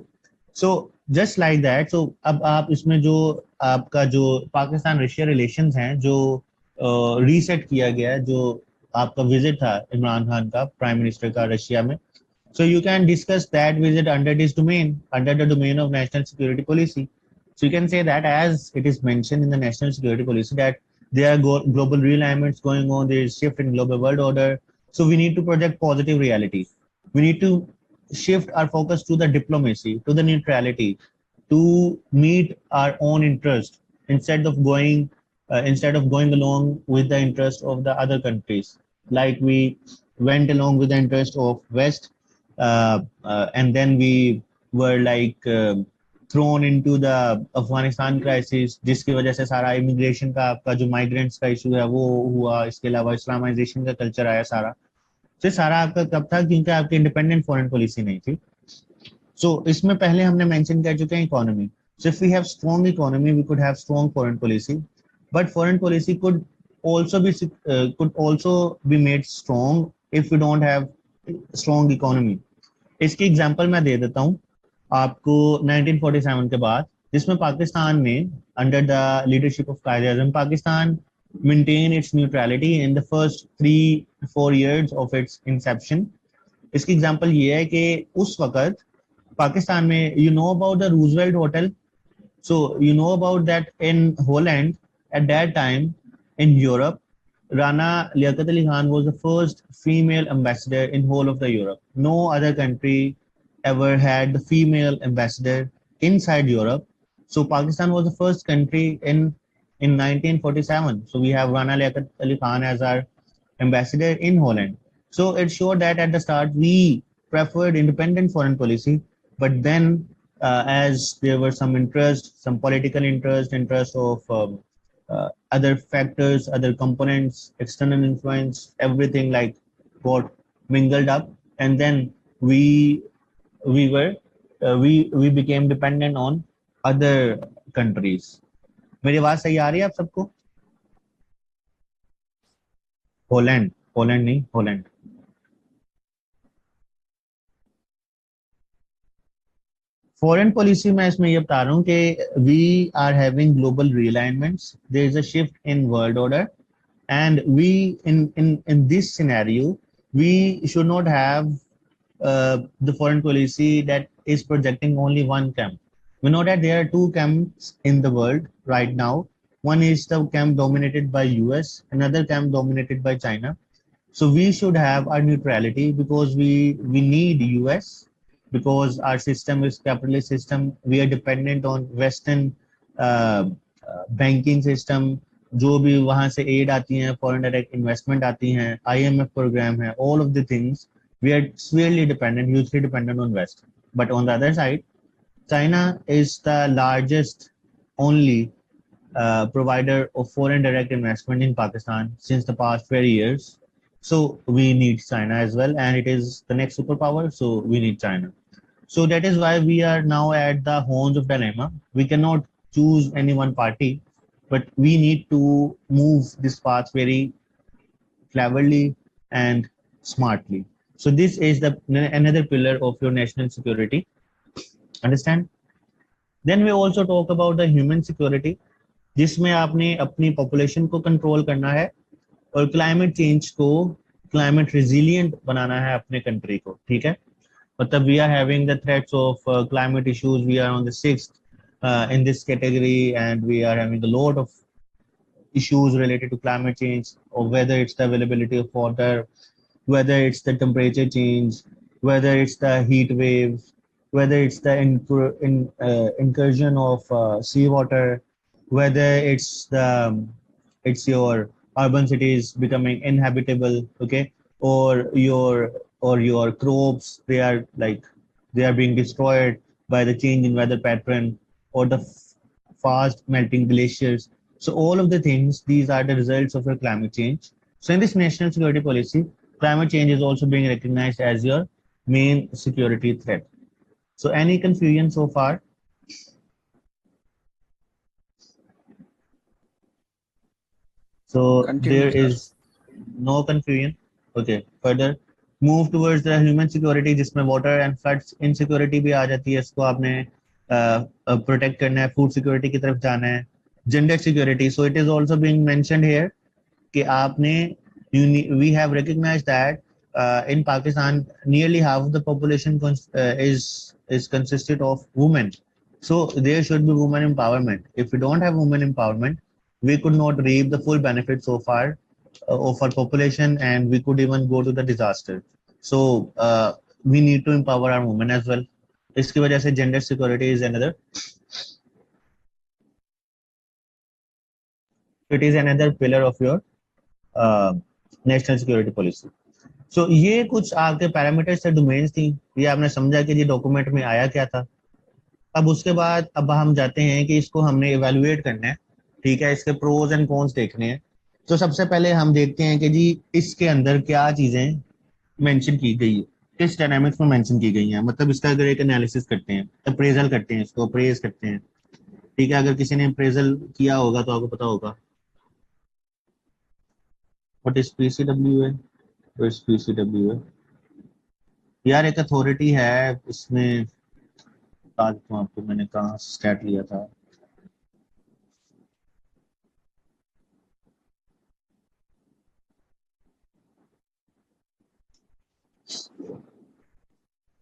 So just like that. So अब आप इसमें जो आपका जो पाकिस्तान रशिया रिलेशंस हैं जो रीसेट किया गया है, जो आपका विजिट था इमरान खान का प्राइम मिनिस्टर का रशिया में, so you can discuss that visit under this domain, under the domain of national security policy. So you can say that as it is mentioned in the national security policy that there are global realignments going on, there is shift in global world order. So we need to project positive reality. We need to shift our focus to the diplomacy, to the neutrality, to meet our own interest instead of going along with the interest of the other countries. Like we went along with the interest of West, and then we were like thrown into the Afghanistan crisis, जिसकी वजह से सारा immigration का आपका जो migrants का issue है वो हुआ। इसके अलावा इस्लामाइजेशन का कल्चर आया सारा। तो सारा आपका कब था, क्योंकि आपकी इंडिपेंडेंट फॉरेन पॉलिसी नहीं थी। सो इसमें पहले हमने मेंशन कर चुके हैं economy. So if we have strong economy, we could have strong foreign policy, but foreign policy could also be made strong if we don't have strong economy. इसकी example मैं दे देता हूँ आपको 1947 के बाद, जिसमें पाकिस्तान में under the leadership of Quaid Azam Pakistan maintain its neutrality in the first 3-4 years of its inception. इसकी एग्जांपल ये है कि उस वक्त पाकिस्तान में you know about the Roosevelt Hotel. So you know about that in Holland at that time in Europe, Rana Liaquat Ali Khan was the first female ambassador in whole of the Europe. No other country ever had the female ambassador inside Europe. So Pakistan was the first country in 1947. So we have Rana Liaquat Ali Khan as our ambassador in Holland. So it showed that at the start we preferred independent foreign policy, but then as there were some political interest of other factors, other components, external influence, everything like got mingled up, and then we became dependent on other countries. मेरी आवाज सही आ रही है आप सबको? Holland नहीं, Holland. Foreign policy में इसमें ये बता रहा हूँ कि we are having global realignments, there is a shift in world order, and we in this scenario we should not have the foreign policy that is projecting only one camp. We know that there are two camps in the world right now. One is the camp dominated by US, another camp dominated by China. So we should have our neutrality because we need US, because our system is capitalist system. We are dependent on Western banking system. जो भी वहाँ से aid आती हैं, foreign direct investment आती हैं, IMF program है, all of the things, we are severely dependent, hugely dependent on West. But on the other side, China is the largest only provider of foreign direct investment in Pakistan since the past 20 years. So we need China as well, and it is the next superpower, so we need China. So that is why we are now at the horns of dilemma. We cannot choose any one party, but we need to move this path very cleverly and smartly. So this is another pillar of your national security. Understand? Then we also talk about the human security, जिसमें आपने अपनी population को control करना है और climate change को climate resilient बनाना है अपने country को, ठीक है? मतलब we are having the threats of climate issues. We are on the 6th in this category, and we are having a lot of issues related to climate change, or whether it's the availability of water, whether it's the temperature change, whether it's the heat waves, whether it's the incursion of seawater, whether it's your urban cities becoming inhabitable, okay, or your crops, they are being destroyed by the change in weather pattern, or the fast melting glaciers. So all of the things, these are the results of your climate change. So in this national security policy, climate change is also being recognized as your main security threat. So any confusion so far? So there is no confusion. Okay, further move towards the human security, जिसमें water and floods insecurity भी आ जाती है. इसको आपने protect करना है, food security की तरफ जाना है, gender security. So it is also being mentioned here कि आपने we have recognized that in Pakistan nearly half of the population is consisted of women. So there should be women empowerment. If we don't have women empowerment, we could not reap the full benefit so far of our population, and we could even go to the disaster. So we need to empower our women as well. इसकी वजह से gender security is another. It is another pillar of your national security policy. So ये कुछ आपके parameters से domains थी, ये आपने समझा कि ये डॉक्यूमेंट में आया क्या था. अब उसके बाद अब हम जाते हैं कि इसको हमने इवेलुएट करना है, ठीक है, इसके प्रोज एंड कॉन्स देखने हैं. तो सबसे पहले हम देखते हैं कि जी इसके अंदर क्या चीजें मेंशन की गई है, किस डायनामिक्स में मेंशन की गई हैं. मतलब इसका अगर एक एनालिसिस करते हैं, अप्रेजल करते हैं, इसको अप्रेज करते हैं, ठीक है, अगर किसी ने अप्रेजल किया होगा तो आपको पता होगा। व्हाट इज पीसीडब्ल्यू है, तो इस पीसीडब्ल्यू है यार एक अथॉरिटी है इसमें, बता देता हूँ आपको मैंने कहाँ स्टैट लिया था।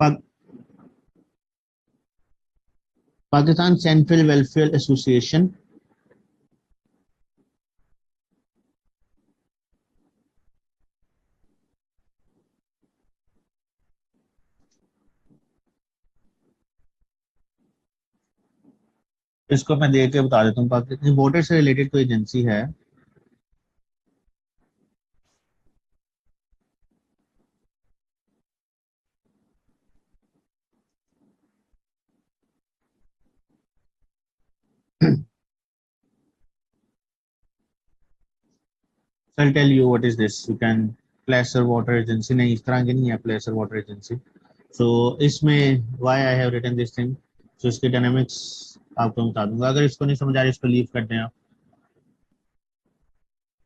पा, पाकिस्तान सेंट्रल वेलफेयर एसोसिएशन, इसको मैं देख के बता देता हूँ। पाकिस्तान वोटर से रिलेटेड कोई एजेंसी है। So I'll tell you what is this. You can Placer Water Agency, नहीं इस तरह की नहीं है Placer Water Agency. So इसमें why I have written this thing. So इसके डायनामिक्स आपको बता दूंगा, अगर इसको नहीं समझ आ रहा इसको लीव कर दें आप।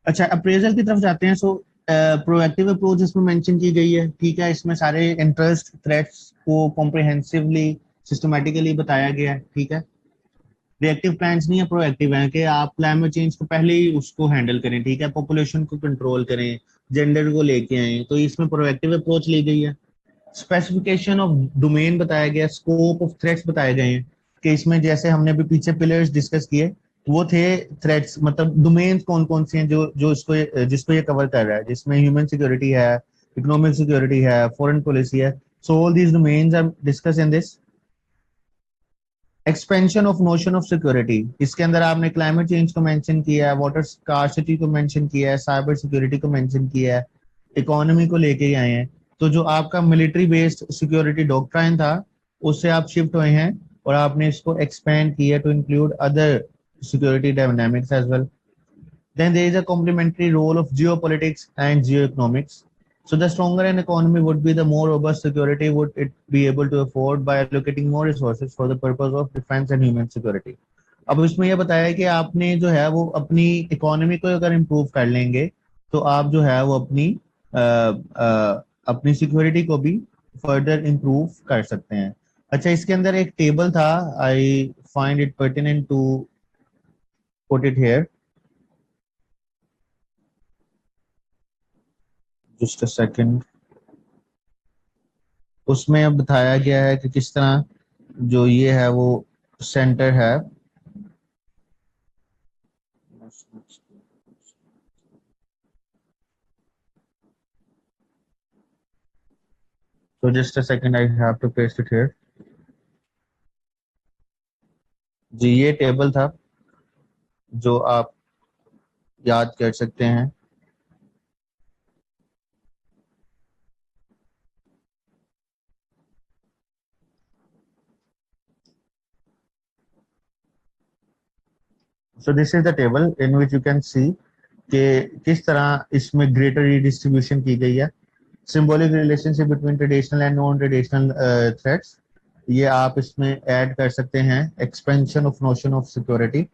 अच्छा, अप्रेजल की तरफ जाते हैं। सो प्रोएक्टिव अप्रोच इसमें मेंशन की गई है, ठीक है। इसमें सारे इंटरेस्ट थ्रेट्स को कॉम्प्रिहेंसिवली सिस्टमेटिकली बताया गया है, ठीक है। रिएक्टिव प्लान्स नहीं है, प्रोएक्टिव है कि आप क्लाइमेट चेंज को पहले ही उसको हैंडल करें, ठीक है। पॉपुलेशन को कंट्रोल करें, जेंडर को लेके आए, तो इसमें प्रोएक्टिव अप्रोच ली गई है। स्पेसिफिकेशन ऑफ डोमेन बताया गया, स्कोप ऑफ थ्रेट्स बताए गए हैं कि इसमें जैसे हमने अभी पीछे पिलर्स डिस्कस किए वो थे थ्रेट्स, मतलब डोमेन्स कौन कौन से हैं जो जो जिसको ये कवर कर रहा है, जिसमें ह्यूमन सिक्योरिटी है, इकोनॉमिक सिक्योरिटी है, फॉरेन पॉलिसी है। So all these domains are discuss in this. Expansion of notion of security, इसके अंदर आपने क्लाइमेट चेंज को मेंशन किया है, वाटर स्कार्सिटी को मेंशन किया है, साइबर सिक्योरिटी को मेंशन किया है, इकोनॉमी को लेके ही आए हैं। तो जो आपका मिलिट्री बेस्ड सिक्योरिटी डॉक्ट्राइन था उससे आप शिफ्ट हुए हैं और आपने इसको एक्सपेंड किया to include other security dynamics as well. Then there is a complementary role of geopolitics and geoeconomics. So the stronger an economy would be, the more robust security would it be able to afford by allocating more resources for the purpose of defense and human security. अब इसमें यह बताया कि आपने जो है वो अपनी इकोनॉमी को अगर इम्प्रूव कर लेंगे तो आप जो है वो अपनी सिक्योरिटी को भी फर्दर इम्प्रूव कर सकते हैं। अच्छा, इसके अंदर एक टेबल था, I find it pertinent to put it here, just a second। उसमें अब बताया गया है कि किस तरह जो ये है वो सेंटर है। So just a second, I have to paste it here। जी ये टेबल था जो आप याद कर सकते हैं। So this is the table in which you can see कि किस तरह इसमें ग्रेटर रिडिस्ट्रीब्यूशन की गई है। Symbolic relationship between traditional and non traditional threats, ये आप इसमें ऐड कर सकते हैं। Expansion of notion of security,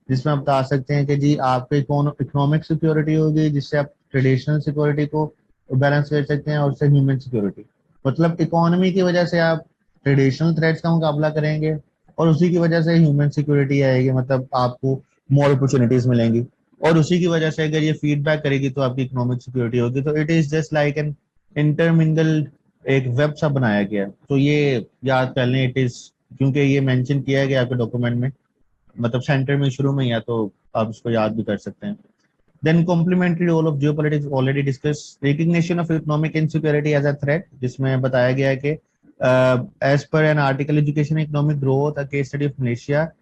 जिसमें आप बता सकते हैं कि जी आपके कौन इकोनॉमिक सिक्योरिटी होगी जिससे आप ट्रेडिशनल सिक्योरिटी को बैलेंस कर सकते हैं, और उससे ह्यूमन सिक्योरिटी, मतलब इकोनॉमी की वजह से आप ट्रेडिशनल थ्रेट्स का मुकाबला करेंगे और उसी की वजह से ह्यूमन सिक्योरिटी आएगी, मतलब आपको मोर अपॉर्चुनिटीज मिलेंगी, और उसी की वजह से अगर ये फीडबैक करेगी तो आपकी इकोनॉमिक सिक्योरिटी होगी। तो it is just like an intermingle एक वेब सा बनाया गया है। तो ये याद कर लें, इट इज, क्योंकि ये मेंशन किया गया आपके डॉक्यूमेंट में, मतलब सेंटर में शुरू में ही है, तो आप इसको याद भी कर सकते हैं। Then complementary role of geopolitics already discussed. Recognition of economic insecurity as a threat, जिसमें बताया गया है कि as per an article education economic growth, a case study of Malaysia,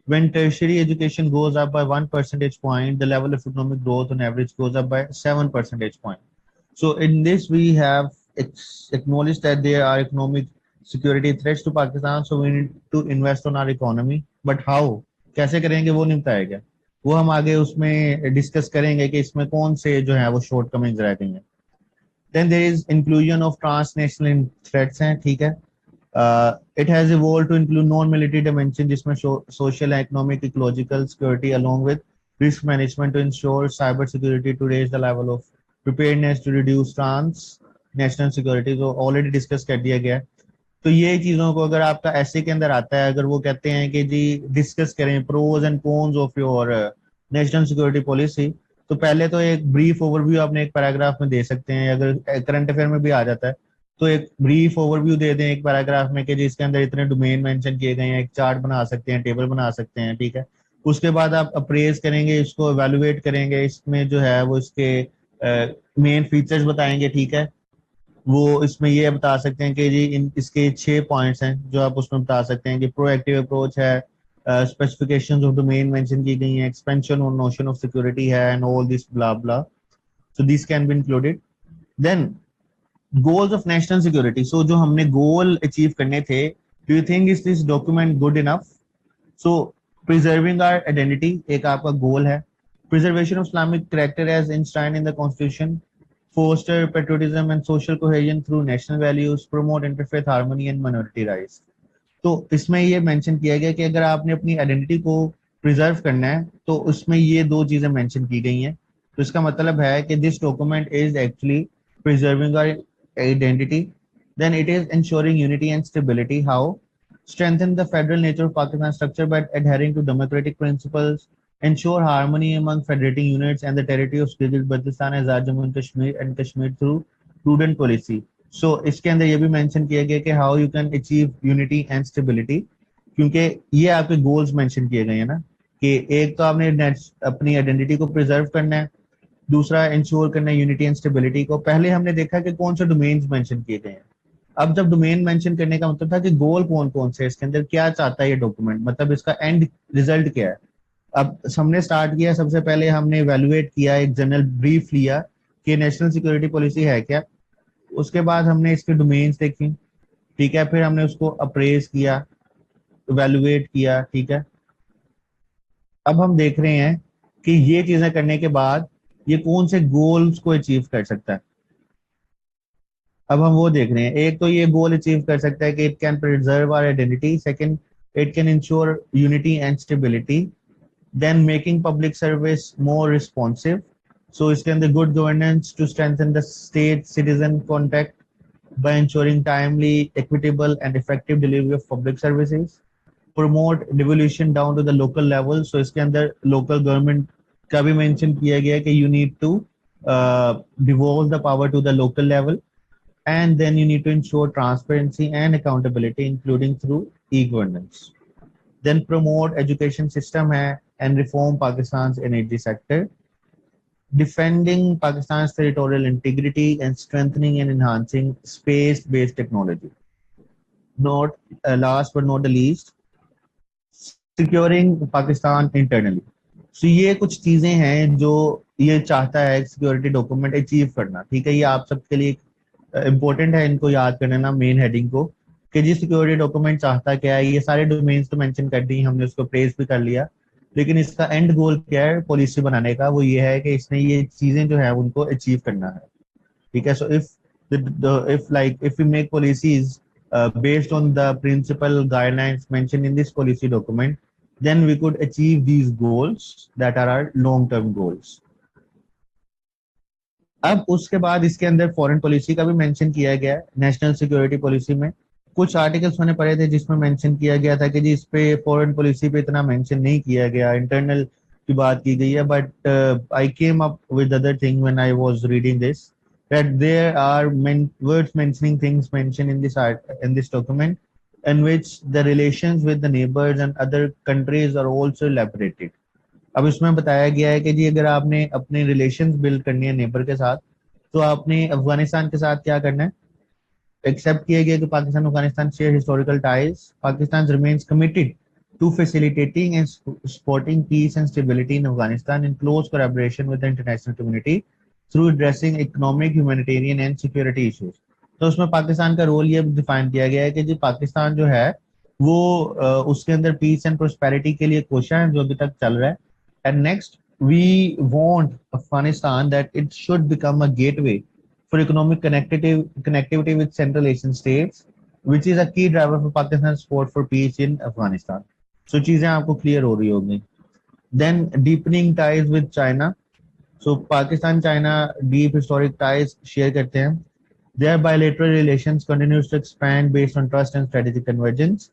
when tertiary education goes up by 1 percentage point, the level of economic growth on average goes up by 7 percentage point. So in this we have acknowledged that there are economic security threats to Pakistan, so we need to invest on our economy. But how? कैसे करेंगे वो नहीं बताया गया, वो हम आगे उसमें डिस्कस करेंगे कि इसमें कौन से जो है वो शॉर्ट कमिंग्स रह गई हैं। Then there is inclusion of transnational threats हैं, ठीक है। It has evolved to include non-military dimension जिसमें social, economic, ecological, security along with risk management to ensure cyber security to raise the level of preparedness to reduce transnational security. तो already discuss कर दिया गया है. तो ये चीजों को अगर आपका ऐसे के अंदर आता है, अगर वो कहते हैं कि जी डिस्कस करें pros and cons of your national security policy, तो पहले तो एक ब्रीफ ओवरव्यू आपने एक पैराग्राफ में दे सकते हैं. अगर करंट अफेयर में भी आ जाता है तो एक ब्रीफ ओवरव्यू दे दें एक पैराग्राफ में कि जिसके अंदर इतने डोमेन मेंशन किए गए हैं, एक चार्ट बना सकते हैं, टेबल बना सकते हैं, ठीक है. उसके बाद आप अप्रेज करेंगे, इसको एवेलुएट करेंगे, इसमें जो है वो इसके मेन फीचर्स बताएंगे, ठीक है. वो इसमें ये बता सकते हैं कि जी इसके 6 पॉइंट्स हैं जो आप उसमें बता सकते हैं कि प्रोएक्टिव अप्रोच है, स्पेसिफिकेशंस ऑफ डोमेन मेंशन की गई हैं, एक्सपेंशन और नोशन ऑफ सिक्योरिटी है and all this blah blah. So this can be included. Then goals of national security. So जो हमने गोल अचीव करने थे, do you think is this document good enough? So preserving our identity एक आपका goal है. Preservation of Islamic character as enshrined in the constitution, foster patriotism and social cohesion through national values, promote interfaith harmony and minority rights. तो इसमें ये mention किया गया कि अगर आपने अपनी आइडेंटिटी को प्रिजर्व करना है तो उसमें ये 2 चीजें मेंशन की गई हैं. तो इसका मतलब है कि this document is actually preserving our identity, then it is ensuring unity and stability. How? Strengthen the federal nature of Pakistan structure by adhering to democratic principles, ensure harmony among federating units and the territory of Gilgit-Baltistan, Azad Jammu and Kashmir through prudent policy. So इसके अंदर ये भी mention किया गया कि how you can achieve unity and stability, क्योंकि ये आपके गोल्स मेंशन किए गए हैं ना, कि एक तो आपने अपनी आइडेंटिटी को प्रिजर्व करना है, दूसरा इंश्योर करना है यूनिटी एंड स्टेबिलिटी को. पहले हमने देखा कि कौन से डोमेन्स मेंशन किए गए हैं. अब जब डोमेन मेंशन करने का मतलब था कि गोल कौन कौन से, इसके अंदर क्या चाहता है ये डॉक्यूमेंट, मतलब इसका एंड रिजल्ट क्या है. अब हमने स्टार्ट किया, सबसे पहले हमने इवेलुएट किया, एक जनरल ब्रीफ लिया कि नेशनल सिक्योरिटी पॉलिसी है क्या. उसके बाद हमने इसके डोमेन्स देखी, ठीक है. फिर हमने उसको अप्रेज किया, इवेलुएट किया, ठीक है. अब हम देख रहे हैं कि ये चीजें करने के बाद ये कौन से गोल्स को अचीव कर सकता है. अब हम वो देख रहे हैं. एक तो ये गोल अचीव कर सकता है कि it can preserve our identity, second it can ensure unity and stability, then making public service more responsive. So इसके अंदर good governance to strengthen the state citizen contact by ensuring timely, equitable and effective delivery of public services. Promote devolution down to the local level. So इसके अंदर local government का भी mention किया गया कि you need to devolve the power to the local level, and then you need to ensure transparency and accountability including through e-governance. Then promote education system है and reform Pakistan's energy sector, defending Pakistan's territorial integrity and strengthening and enhancing space-based technology. Not last but not the least, securing Pakistan internally. So ये कुछ चीजें हैं जो ये चाहता है security document achieve करना, ठीक है. ये आप सबके लिए इम्पोर्टेंट है इनको याद करना ना, मेन हेडिंग को, कि जी सिक्योरिटी डॉक्यूमेंट चाहता क्या है. ये सारे डोमेन्स तो मेंशन कर दी हमने, उसको प्रेस भी कर लिया, लेकिन इसका एंड गोल क्या है पॉलिसी बनाने का, वो ये है कि इसने ये चीजें जो है उनको अचीव करना है, ठीक है. सो if we make policies based on the principal guidelines mentioned in this policy document, then we could achieve these goals that are our long term goals. अब उसके बाद इसके अंदर फॉरेन पॉलिसी का भी मेंशन किया गया है. नेशनल सिक्योरिटी पॉलिसी में कुछ आर्टिकल्स मैंने पढ़े थे जिसमें मेंशन किया गया था कि जी इस पे फॉरेन पॉलिसी पे इतना मेंशन नहीं किया गया, इंटरनल की बात की गई है. But I came up with other thing when I was reading this, that there are words mentioning things mention in this document in which the relations with the neighbors and other countries are also elaborated. अब इसमें बताया गया है कि जी अगर आपने अपने relations build करनी है नेबर के साथ, तो आपने अफगानिस्तान के साथ क्या करना है. एक्सेप्ट किया गया कि Pakistan Afghanistan share historical ties. Pakistan remains committed to facilitating and supporting peace and stability in Afghanistan in close collaboration with the international community through addressing economic, humanitarian and security issues. तो उसमें पाकिस्तान का रोल ये डिफाइन किया गया है कि जी पाकिस्तान जो है वो उसके अंदर पीस एंड प्रोस्पेरिटी के लिए कोशिश है जो अभी तक चल रहा है. And next we want Afghanistan that it should become a gateway for economic connectivity with Central Asian states, which is a key driver for Pakistan's support for peace in Afghanistan. So चीजें आपको clear हो रही होंगी. Then deepening ties with China. So Pakistan China deep historic ties share करते हैं. Their bilateral relations continues to expand based on trust and strategic convergence.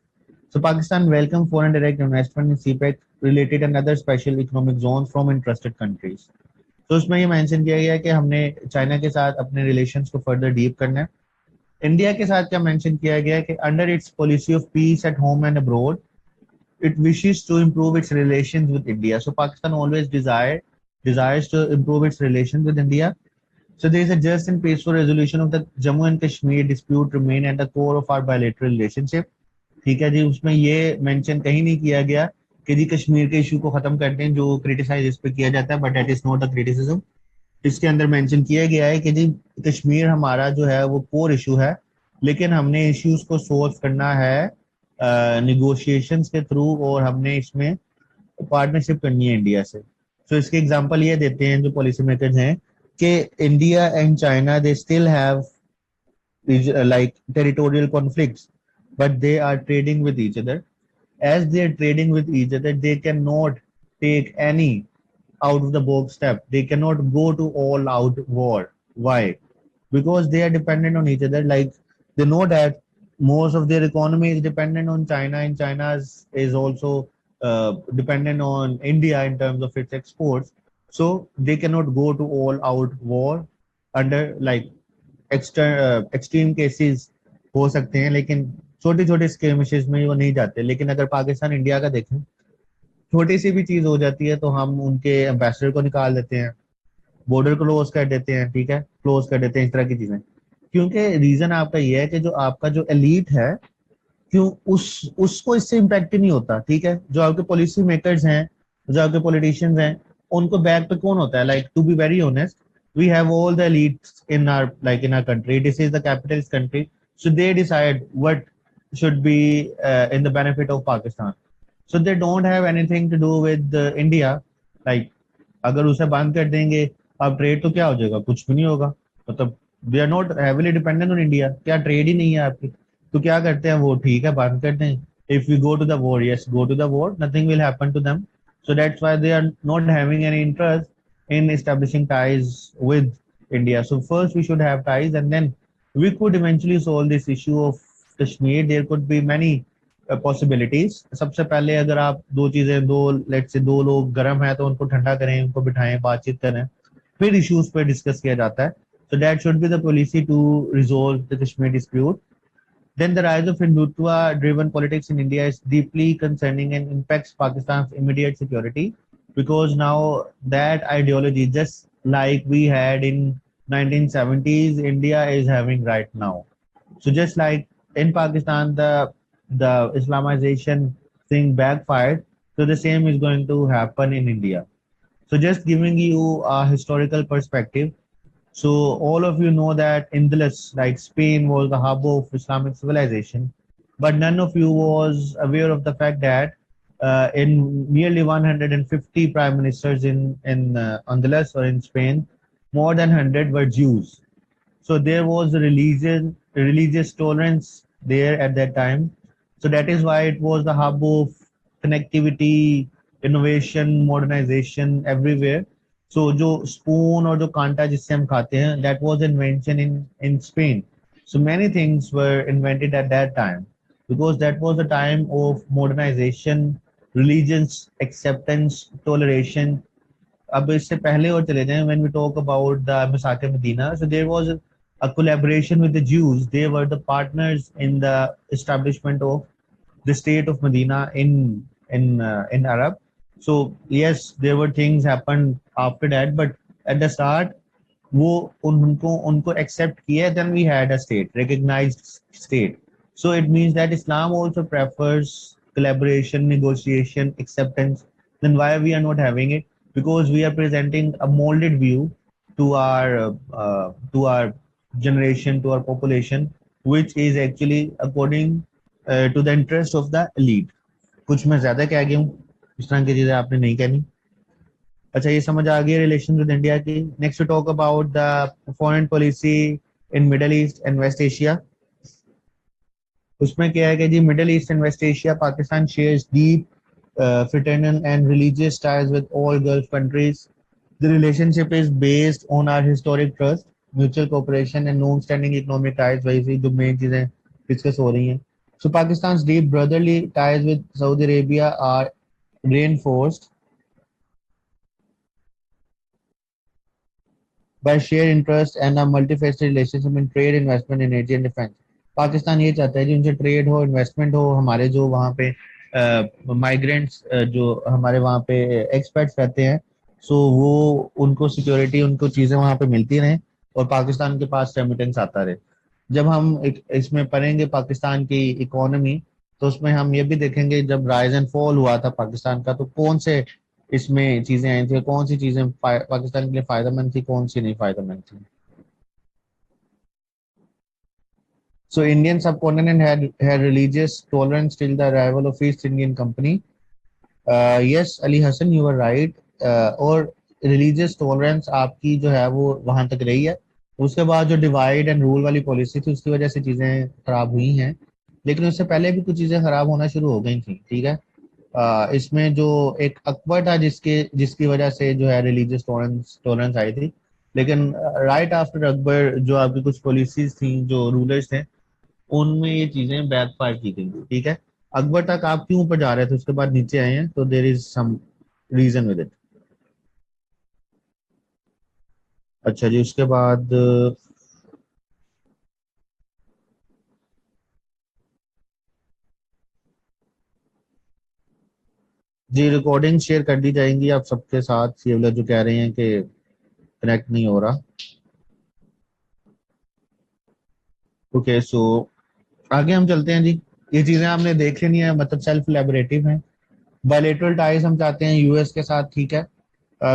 So Pakistan welcomed foreign direct investment in CPEC related and other special economic zones from interested countries. तो उसमें ये mention किया गया है कि हमने चाइना के साथ अपने रिलेशंस को फर्दर डीप करना है. इंडिया के साथ क्या मेंशन किया गया है कि under its policy of peace at home and abroad it wishes to improve its relations with India. So Pakistan always desires to improve its relations with India. So there is a just and peaceful resolution of the Jammu and Kashmir dispute remain at the core of our bilateral relationship. ठीक है जी, उसमें ये mention कहीं नहीं किया गया कि जी कश्मीर के इशू को खत्म करते हैं जो क्रिटिसाइज इस पे किया जाता है, but that is not a criticism. इसके अंदर मेंशन किया गया है कि जी कश्मीर हमारा जो है वो कोर इशू है, लेकिन हमने इश्यूज को सोल्व करना है निगोशिएशंस के थ्रू और हमने इसमें पार्टनरशिप करनी है इंडिया से. सो इसके एग्जांपल ये देते हैं जो पॉलिसी मेकर्स हैं कि India and China they still have like territorial conflicts, but they are trading with each other. As they are trading with each other, they cannot take any out of the box step. They cannot go to all out war. Why? Because they are dependent on each other. Like they know that most of their economy is dependent on China, and China is also dependent on India in terms of its exports. So they cannot go to all out war under like extreme cases हो सकते हैं, लेकिन छोटे छोटे स्केमिशेस में वो नहीं जाते. लेकिन अगर पाकिस्तान इंडिया का देखें, छोटी सी भी चीज हो जाती है तो हम उनके एम्बेसडर को निकाल देते हैं, बॉर्डर क्लोज कर देते हैं, ठीक है, क्लोज कर देते हैं, इस तरह की चीजें. क्योंकि रीजन आपका ये है कि जो आपका जो एलीट है, क्यों उसको इससे इम्पैक्ट ही नहीं होता. ठीक है, जो आपके पॉलिसी मेकर्स हैं, जो आपके पॉलिटिशियंस हैं, उनको बैक पे कौन होता है? Like to be very honest, we have all the elites in our country. This is the capitalist country, so they decide what should be in the benefit of Pakistan. So they don't have anything to do with India. Like अगर उसे बंद कर देंगे अब trade तो क्या हो जाएगा? कुछ भी नहीं होगा. मतलब they are not heavily dependent on India. क्या ट्रेड ही नहीं है आपकी, तो क्या करते हैं वो? ठीक है, बंद कर दें. If we go to the war, yes, go to the war. Nothing will happen to them. So that's why they are not having any interest in establishing ties with India. So first we should have ties, and then we could eventually solve this issue of Kashmir. There could be many possibilities. सबसे पहले अगर आप दो चीजें, let's say दो लोग गर्म है तो उनको ठंडा करें, उनको बिठाएं, बातचीत करें, फिर इश्यूज पे डिस्कस किया जाता है. So that should be the policy to resolve the Kashmir dispute. Then the rise of Hindutva-driven politics in India is deeply concerning and impacts Pakistan's immediate security, because now that ideology, just like we had in 1970s, India is having right now. So just like in Pakistan, the Islamization thing backfired, so the same is going to happen in India. So just giving you a historical perspective. So all of you know that Indalus, like Spain, was the hub of Islamic civilization, but none of you was aware of the fact that in nearly 150 prime ministers in Andalus or in Spain, more than 100 were Jews. So there was a religious tolerance there at that time. So that is why it was the hub of connectivity, innovation, modernization everywhere. So जो spoon और जो कांटा जिससे हम खाते हैं, that was invention in Spain. So many things were invented at that time, because that was the time of modernization, religions, acceptance, toleration. अब इससे पहले और चले जाएं, when we talk about the Masaka Medina, so there was a collaboration with the Jews. They were the partners in the establishment of the state of Medina in Arab. So yes, there were things happened after that, but at the start वो उनको accept किया, then we had a state, recognized state. So it means that Islam also prefers collaboration, negotiation, acceptance. Then why we are not having it? Because we are presenting a molded view to our generation, to our population, which is actually according to the interest of the elite. कुछ मैं ज्यादा कह गया हूँ, इस तरह की चीजें आपने नहीं कहनी. अच्छा, ये समझ आ गई रिलेशन विद इंडिया की. Next to talk about the foreign policy in Middle East and West Asia. उसमें क्या है कि जी Middle East and West Asia Pakistan shares deep fraternal and religious ties with all Gulf countries. The relationship is based on our historic trust, mutual cooperation, and long-standing economic ties. वैसे जो main चीजें discuss हो रही हैं. So Pakistan's deep brotherly ties with Saudi Arabia are reinforced by shared interest and a multifaceted relationship in trade, investment, energy and defense. Pakistan ये चाहता है कि उनसे ट्रेड हो, इन्वेस्टमेंट हो, हमारे जो वहाँ पे माइग्रेंट्स जो हमारे वहाँ पे एक्सपर्ट्स रहते हैं, सो वो उनको सिक्योरिटी, उनको चीजें वहाँ पे मिलती रहें और पाकिस्तान के पास रेमिटेंस आता रहे. जब हम इसमें पढ़ेंगे पाकिस्तान की इकोनॉमी, तो उसमें हम ये भी देखेंगे जब राइज एंड फॉल हुआ था पाकिस्तान का, तो कौन से इसमें चीजें आई थी, कौन सी चीजें पाकिस्तान के लिए फायदेमंद थी, कौन सी नहीं फायदेमंद थी. So Indian subcontinent had religious tolerance till the arrival of East Indian Company. Yes, Ali Hassan, you were right. और religious tolerance आपकी जो है वो वहां तक रही है. उसके बाद जो डिवाइड एंड रूल वाली पॉलिसी थी उसकी वजह से चीजें खराब हुई हैं, लेकिन उससे पहले भी कुछ चीजें खराब होना शुरू हो गई थी. ठीक है. इसमें जो एक अकबर था जिसकी वजह से जो है रिलीजियस टॉलरेंस आई थी, लेकिन राइट आफ्टर अकबर जो आपकी कुछ पॉलिसीज थी, जो रूलर्स थे, उनमें ये चीजें बैकफायर की गई. ठीक है. अकबर तक आप क्यों ऊपर जा रहे थे, उसके बाद नीचे आए हैं, तो there is some reason with it. अच्छा जी, उसके बाद जी रिकॉर्डिंग शेयर कर दी जाएंगी आप सबके साथ. ये वाला जो कह रहे हैं कि कनेक्ट नहीं हो रहा. ओके, सो आगे हम चलते हैं जी. ये चीजें आपने देख लेनी है, मतलब सेल्फ लेबोरेटिव हैं. बायलेटरल टाइज हम चाहते हैं यूएस के साथ. ठीक है.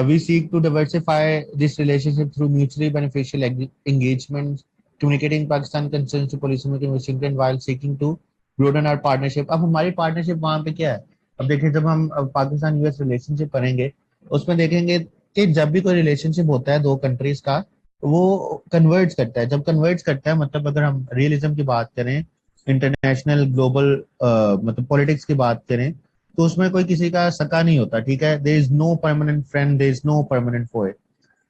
We seek to diversify this relationship through mutually beneficial engagements, communicating Pakistan concerns to policymaking Washington while seeking to broaden our partnership. अब हमारी पार्टनरशिप वहां पे क्या है, अब देखिए जब हम पाकिस्तान यूएस रिलेशनशिप करेंगे, उसमें देखेंगे कि जब भी कोई रिलेशनशिप होता है दो कंट्रीज का, वो कन्वर्ट्स करता है. जब कन्वर्ट्स करता है, मतलब अगर हम रियलिज्म की बात करें, इंटरनेशनल ग्लोबल मतलब पॉलिटिक्स की बात करें, तो उसमें कोई किसी का सका नहीं होता. ठीक है. There is no permanent friend, there is no permanent foe.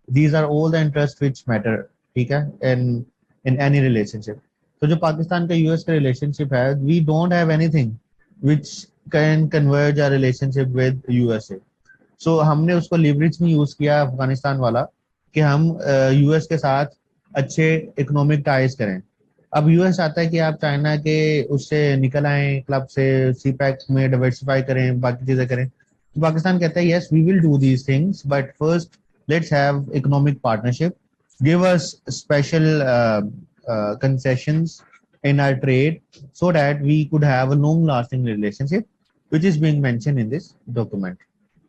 These are all the interest which matter. ठीक है. In any relationship. तो जो पाकिस्तान का यूएस का रिलेशनशिप है, we don't have anything which can converge our relationship with USA. So हमने उसको leverage नहीं यूज किया अफगानिस्तान वाला कि हम यूएस के साथ अच्छे इकोनॉमिक टाइज करें. अब यूएस चाहता है कि आप चाइना के उससे निकल आए, क्लब से, सीपैक में डाइवर्सिफाई करें, बाकी चीजें करें. तो पाकिस्तान कहता है yes we will do these things, but first let's have economic partnership, give us special concessions in our trade so that we could have a long lasting relationship which is being mentioned in this document.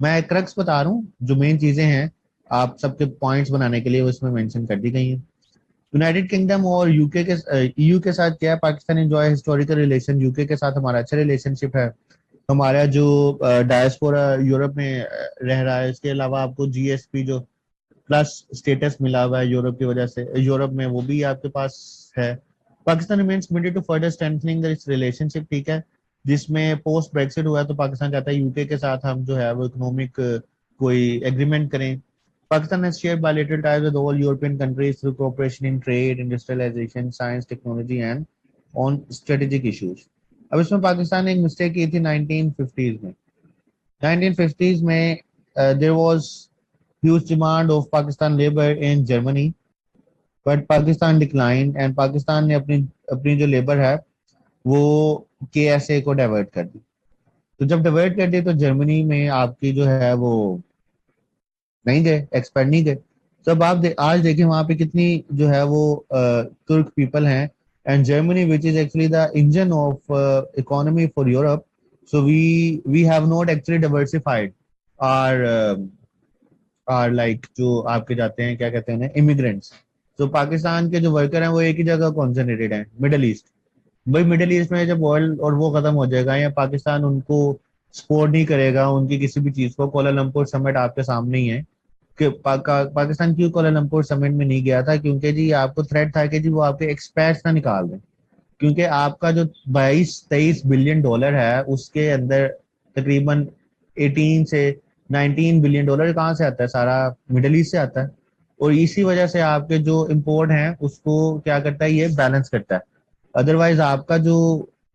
मैं crux बता रहा हूँ, जो main चीजें हैं आप सबके points बनाने के लिए वो इसमें मेंशन कर दी गई हैं. यूनाइटेड किंगडम और यूके के ईयू के साथ क्या है, Pakistan enjoy historical relation. UK के साथ हमारा अच्छा रिलेशनशिप है. हमारा जो डायस्पोरा यूरोप में रह रहा है, इसके अलावा आपको जीएसपी जो प्लस स्टेटस मिला हुआ है यूरोप की वजह से, यूरोप में वो भी आपके पास है. Pakistan remains committed to further strengthening this relationship. ठीक है. जिसमें पोस्ट ब्रेक्सिट हुआ है, तो पाकिस्तान चाहता है यूके के साथ हम जो है वो इकोनॉमिक कोई एग्रीमेंट करें. Pakistan has shared bilateral ties with all European countries through cooperation in trade, industrialization, science, technology and on strategic issues. अब इसमें पाकिस्तान ने एक मिस्टेक की थी 1950s में. 1950s में there was huge demand of Pakistan labor in Germany, but Pakistan declined and Pakistan ने अपनी जो लेबर है वो KSA को डाइवर्ट कर दी. तो जब डाइवर्ट कर दी तो जर्मनी में आपकी जो है वो नहीं गए, एक्सपर्ट नहीं गए. तो अब आप आज देखिए वहां पे कितनी जो है वो तुर्क पीपल हैं, and Germany which is actually the engine of economy for Europe. So we have not actually diversified or like जो आपके जाते हैं क्या कहते हैं इमिग्रेंट्स. तो पाकिस्तान के जो वर्कर हैं वो एक ही जगह कॉन्सेंट्रेटेड हैं, मिडल ईस्ट. भाई मिडल ईस्ट में जब ऑयल और वो खत्म हो जाएगा या पाकिस्तान उनको सपोर्ट नहीं करेगा उनकी किसी भी चीज को, कोलालमपुर समिट आपके सामने ही है कि पाकिस्तान क्यों कोलालमपुर समिट में नहीं गया था, क्योंकि जी आपको थ्रेट था कि जी वो आपके एक्सपर्ट्स ना निकाल दें. क्योंकि आपका जो 22-23 बिलियन डॉलर है उसके अंदर तकरीबन 18 से 19 बिलियन डॉलर कहाँ से आता है, सारा मिडल ईस्ट से आता है। और इसी वजह से आपके जो इम्पोर्ट हैं उसको क्या करता है, ये बैलेंस करता है। अदरवाइज आपका जो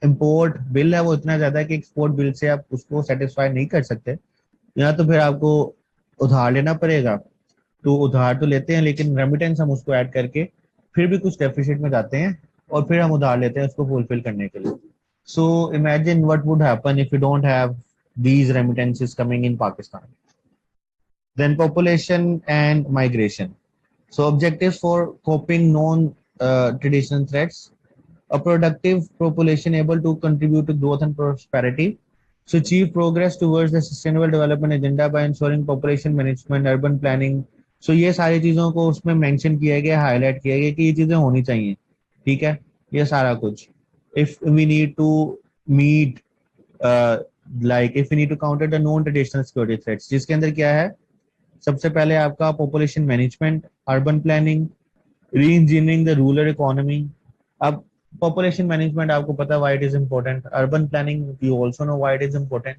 इम्पोर्ट बिल है वो इतना ज्यादा है कि एक्सपोर्ट बिल से आप उसको सेटिस्फाई नहीं कर सकते, या तो फिर आपको उधार लेना पड़ेगा। तो उधार तो लेते हैं लेकिन रेमिटेंस हम उसको ऐड करके फिर भी कुछ डेफिसिट में जाते हैं और फिर हम उधार लेते हैं उसको फुलफिल करने के लिए। So imagine what would happen if you don't have these remittances coming in Pakistan. Then population and migration. So objectives for coping non-traditional threats: a productive population able to contribute to growth and prosperity, to achieve progress towards the sustainable development agenda by ensuring population management, urban planning. So ये सारी चीजों को उसमें mention किया गया, highlight किया गया कि ये चीजें होनी चाहिए, ठीक है, ये सारा कुछ। If we need to meet like if we need to counter the non traditional security threats, जिसके अंदर क्या है, सबसे पहले आपका population management, urban planning, reengineering the rural economy. अब पॉपुलेशन मैनेजमेंट आपको पता है why it is important, urban planning you also know why it is important,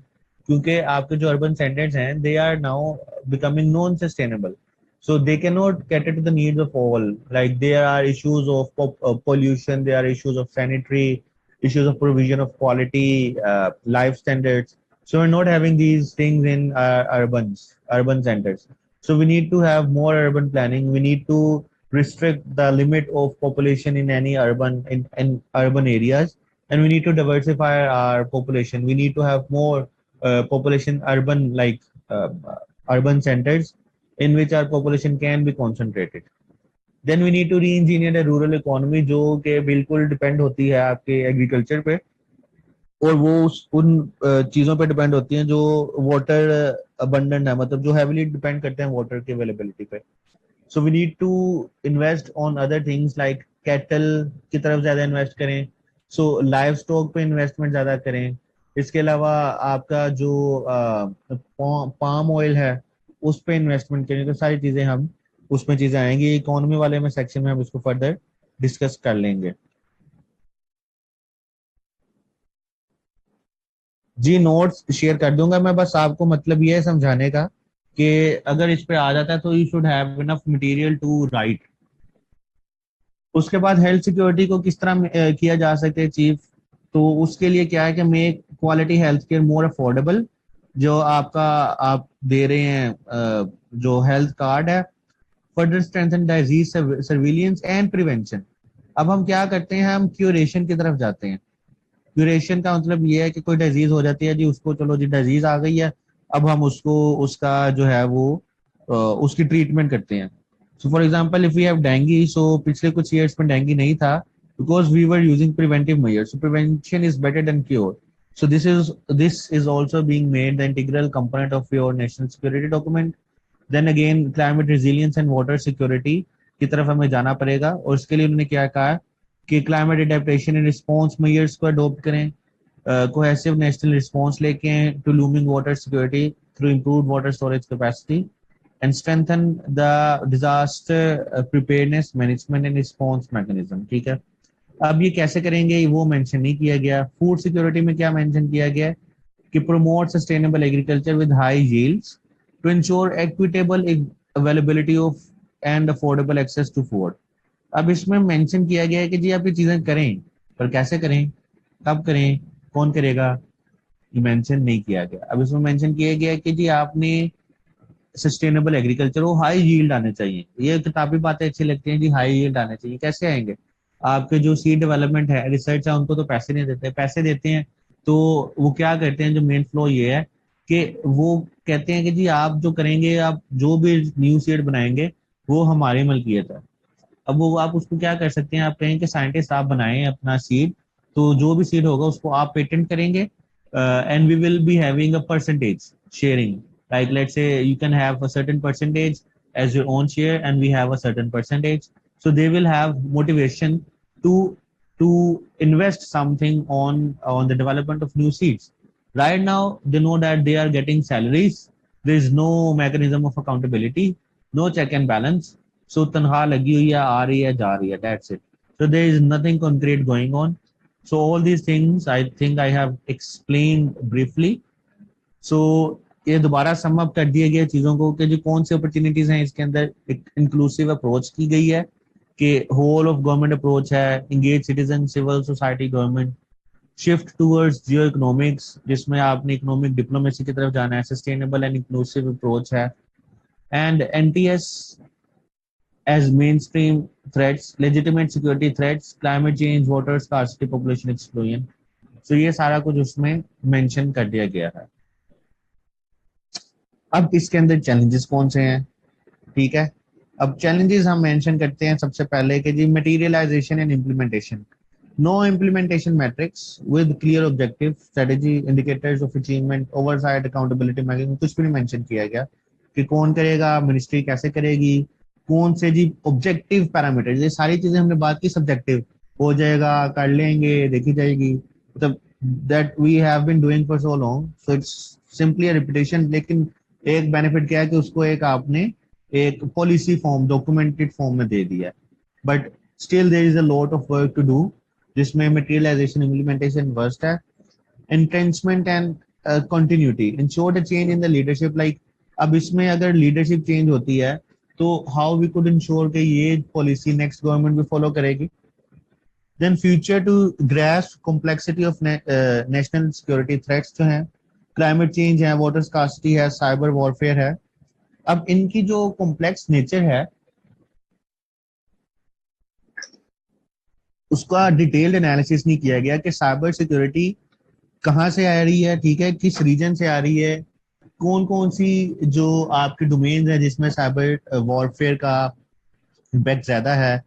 क्योंकि आपके जो अर्बन सेंटर्स हैं they are now becoming non sustainable, so they cannot cater to the needs of all. Like there are issues of pollution, there are issues of sanitary, issues of provision of quality life standards. So we're not having these things in urban centers. So we need to have more urban planning. We need to restrict the limit of population in any in urban areas, and we need to diversify our population. We need to have more population urban, like urban centers in which our population can be concentrated. Then we need to re-engineer the rural economy, जो कि बिल्कुल depend होती है आपके agriculture पे, और वो उन चीज़ों पे डिपेंड होती हैं जो वाटर अबंडेंट है, मतलब जो हैवीली डिपेंड करते हैं वाटर की अवेलेबिलिटी पे। So we need to invest on other things like cattle की तरफ ज़्यादा इन्वेस्ट करें, सो लाइव स्टॉक पे इन्वेस्टमेंट ज़्यादा करें। इसके अलावा आपका जो पाम ऑयल है उस पर इन्वेस्टमेंट करें। तो सारी चीजें हम उसमें चीजें आएंगी, इकोनॉमी वाले में सेक्शन में हम इसको फर्दर डिस्कस कर लेंगे। जी नोट्स शेयर कर दूंगा मैं, बस आपको मतलब ये है समझाने का कि अगर इस पे आ जाता है तो you should have enough material to write. उसके बाद हेल्थ सिक्योरिटी को किस तरह किया जा सकता है चीफ, तो उसके लिए क्या है कि make quality health care more affordable. जो आपका आप दे रहे हैं जो हेल्थ कार्ड है, further strengthen disease surveillance and prevention. अब हम क्या करते हैं, हम क्यूरेशन की तरफ जाते हैं। क्यूरेशन का मतलब ये है कि कोई डिजीज हो जाती है जी, उसको चलो जी डिजीज आ गई है, अब हम उसको उसका जो है वो उसकी ट्रीटमेंट करते हैं। So for example if we have dengue, so पिछले कुछ ईयर्स में डेंगू नहीं था because we were using preventive measures, so prevention is better than cure. So this is also being made the integral component of your national security document. Then again climate resilience and water security की तरफ हमें जाना पड़ेगा, और इसके लिए उन्होंने क्या कहा कि climate adaptation and response measures को adopt करें, cohesive national response लेके आएं to looming water security through improved water storage capacity and strengthen the disaster preparedness management and response mechanism। ठीक है, अब ये कैसे करेंगे वो मेंशन नहीं किया गया। फूड सिक्योरिटी में क्या मेंशन किया गया कि promote sustainable agriculture with high yields to ensure equitable availability of and affordable access to food. अब इसमें मेंशन किया गया है कि जी आप ये चीजें करें, पर कैसे करें, कब करें, कौन करेगा, ये मेंशन नहीं किया गया। अब इसमें मेंशन किया गया कि जी आपने सस्टेनेबल एग्रीकल्चर वो हाई यील्ड आने चाहिए। ये किताबी बातें अच्छी लगती हैं जी, हाई यील्ड आने चाहिए, कैसे आएंगे? आपके जो सीड डेवलपमेंट है, रिसर्च है, उनको तो पैसे नहीं देते, पैसे देते हैं तो वो क्या करते हैं, जो मेन फ्लो ये है कि वो कहते हैं कि जी आप जो करेंगे, आप जो भी न्यू सीड बनाएंगे वो हमारी मलकियत है। अब वो आप उसको क्या कर सकते हैं, आप कहें कि साइंटिस्ट आप बनाएं अपना सीड, तो जो भी सीड होगा उसको आप पेटेंट करेंगे and we will be having a percentage sharing, like let's say you can have a certain percentage as your own share and we have a certain percentage. So they will have motivation to invest something on the development of new seeds. Right now they know that they are getting salaries, there is no mechanism of accountability, no check and balance, so तनख्वाह लगी हुई है, आ रही है, जा रही है, that's it. So there is nothing concrete going on. So all these things I think I have explained briefly. So ये दोबारा सम अप कर दिए गए चीजों को कि जो कौन सी अपॉर्चुनिटीज हैं इसके अंदर। एक इंक्लूसिव अप्रोच की गई है कि होल ऑफ गवर्नमेंट अप्रोच है, engage citizen, civil society, government, shift towards geo economics जिसमें आपने इकोनॉमिक डिप्लोमेसी की तरफ जाना है, सस्टेनेबल एंड इंक्लूसिव अप्रोच है, and NTS as mainstream threats, legitimate security threats, climate change, water scarcity, population explosion. So ये सारा कुछ उसमें मेंशन कर दिया गया है। अब इसके अंदर चैलेंजेस कौन से हैं, ठीक है। अब चैलेंजेस हम मेंशन करते हैं सबसे पहले कि जी materialization and implementation. No implementation matrix with clear objective, strategy, indicators of achievement, oversight, accountability mechanism, कुछ भी नहीं मेंशन किया गया कि कौन करेगा, मिनिस्ट्री कैसे करेगी, कौन से जी ऑब्जेक्टिव पैरामीटर। ये सारी चीजें हमने बात की, सब्जेक्टिव हो जाएगा, कर लेंगे, देखी जाएगी, मतलब that we have been doing for so long, so it's simply a repetition. लेकिन एक बेनिफिट क्या है कि उसको एक आपने एक पॉलिसी फॉर्म, डॉक्यूमेंटेड फॉर्म में दे दिया है, but still there is a lot of work to do, जिसमें मटेरियलाइजेशन, इम्प्लीमेंटेशन वर्स्ट है। Entrenchment and continuity, ensure the change in the leadership. Like अब इसमें अगर लीडरशिप चेंज होती है तो हाउ वी कुड इंश्योर कि ये पॉलिसी नेक्स्ट गवर्नमेंट भी फॉलो करेगी। Then future to grasp complexity of national security threats जो हैं, क्लाइमेट चेंज है, वाटर स्कार्सिटी है, साइबर वॉरफेयर है। अब इनकी जो कॉम्प्लेक्स नेचर है उसका डिटेल्ड एनालिसिस नहीं किया गया कि साइबर सिक्योरिटी कहाँ से आ रही है, ठीक है, किस रीजन से आ रही है, कौन कौन सी जो आपकी डोमेन्स है जिसमें साइबर वॉरफेयर का इम्पैक्ट ज्यादा है,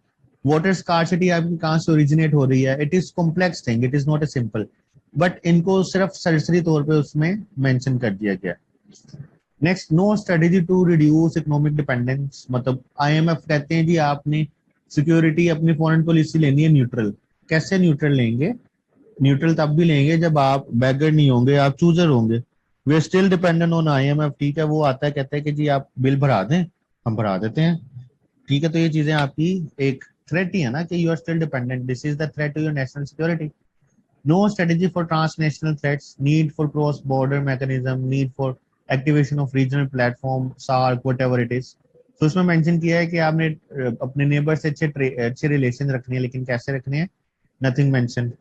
वाटर स्कार्सिटी आपकी कहाँ से ओरिजिनेट हो रही है। It is complex thing, it is not a simple, but इनको सिर्फ सरसरी तौर पे उसमें मेंशन कर दिया गया। Next, no strategy to reduce economic dependence. मतलब आईएमएफ कहते हैं जी आपने सिक्योरिटी अपनी फॉरेन पॉलिसी लेनी है न्यूट्रल। कैसे न्यूट्रल लेंगे? न्यूट्रल तब भी लेंगे जब आप बैगर नहीं होंगे, आप चूजर होंगे। We are still dependent on IMF, ठीक है। वो आता है, कहता है कि जी आप बिल भरा दें, हम भरा देते हैं, ठीक है। तो ये चीजें आपकी एक थ्रेट ही है ना कि you are still dependent, this is the threat to your national security. No strategy for transnational threats, need for cross border mechanism, need for activation of regional platform, SAARC, whatever it is. तो उसमें mention किया है कि आपने अपने neighbour से अच्छे relation रखने हैं, लेकिन कैसे रखने हैं, नथिंग मेंशन।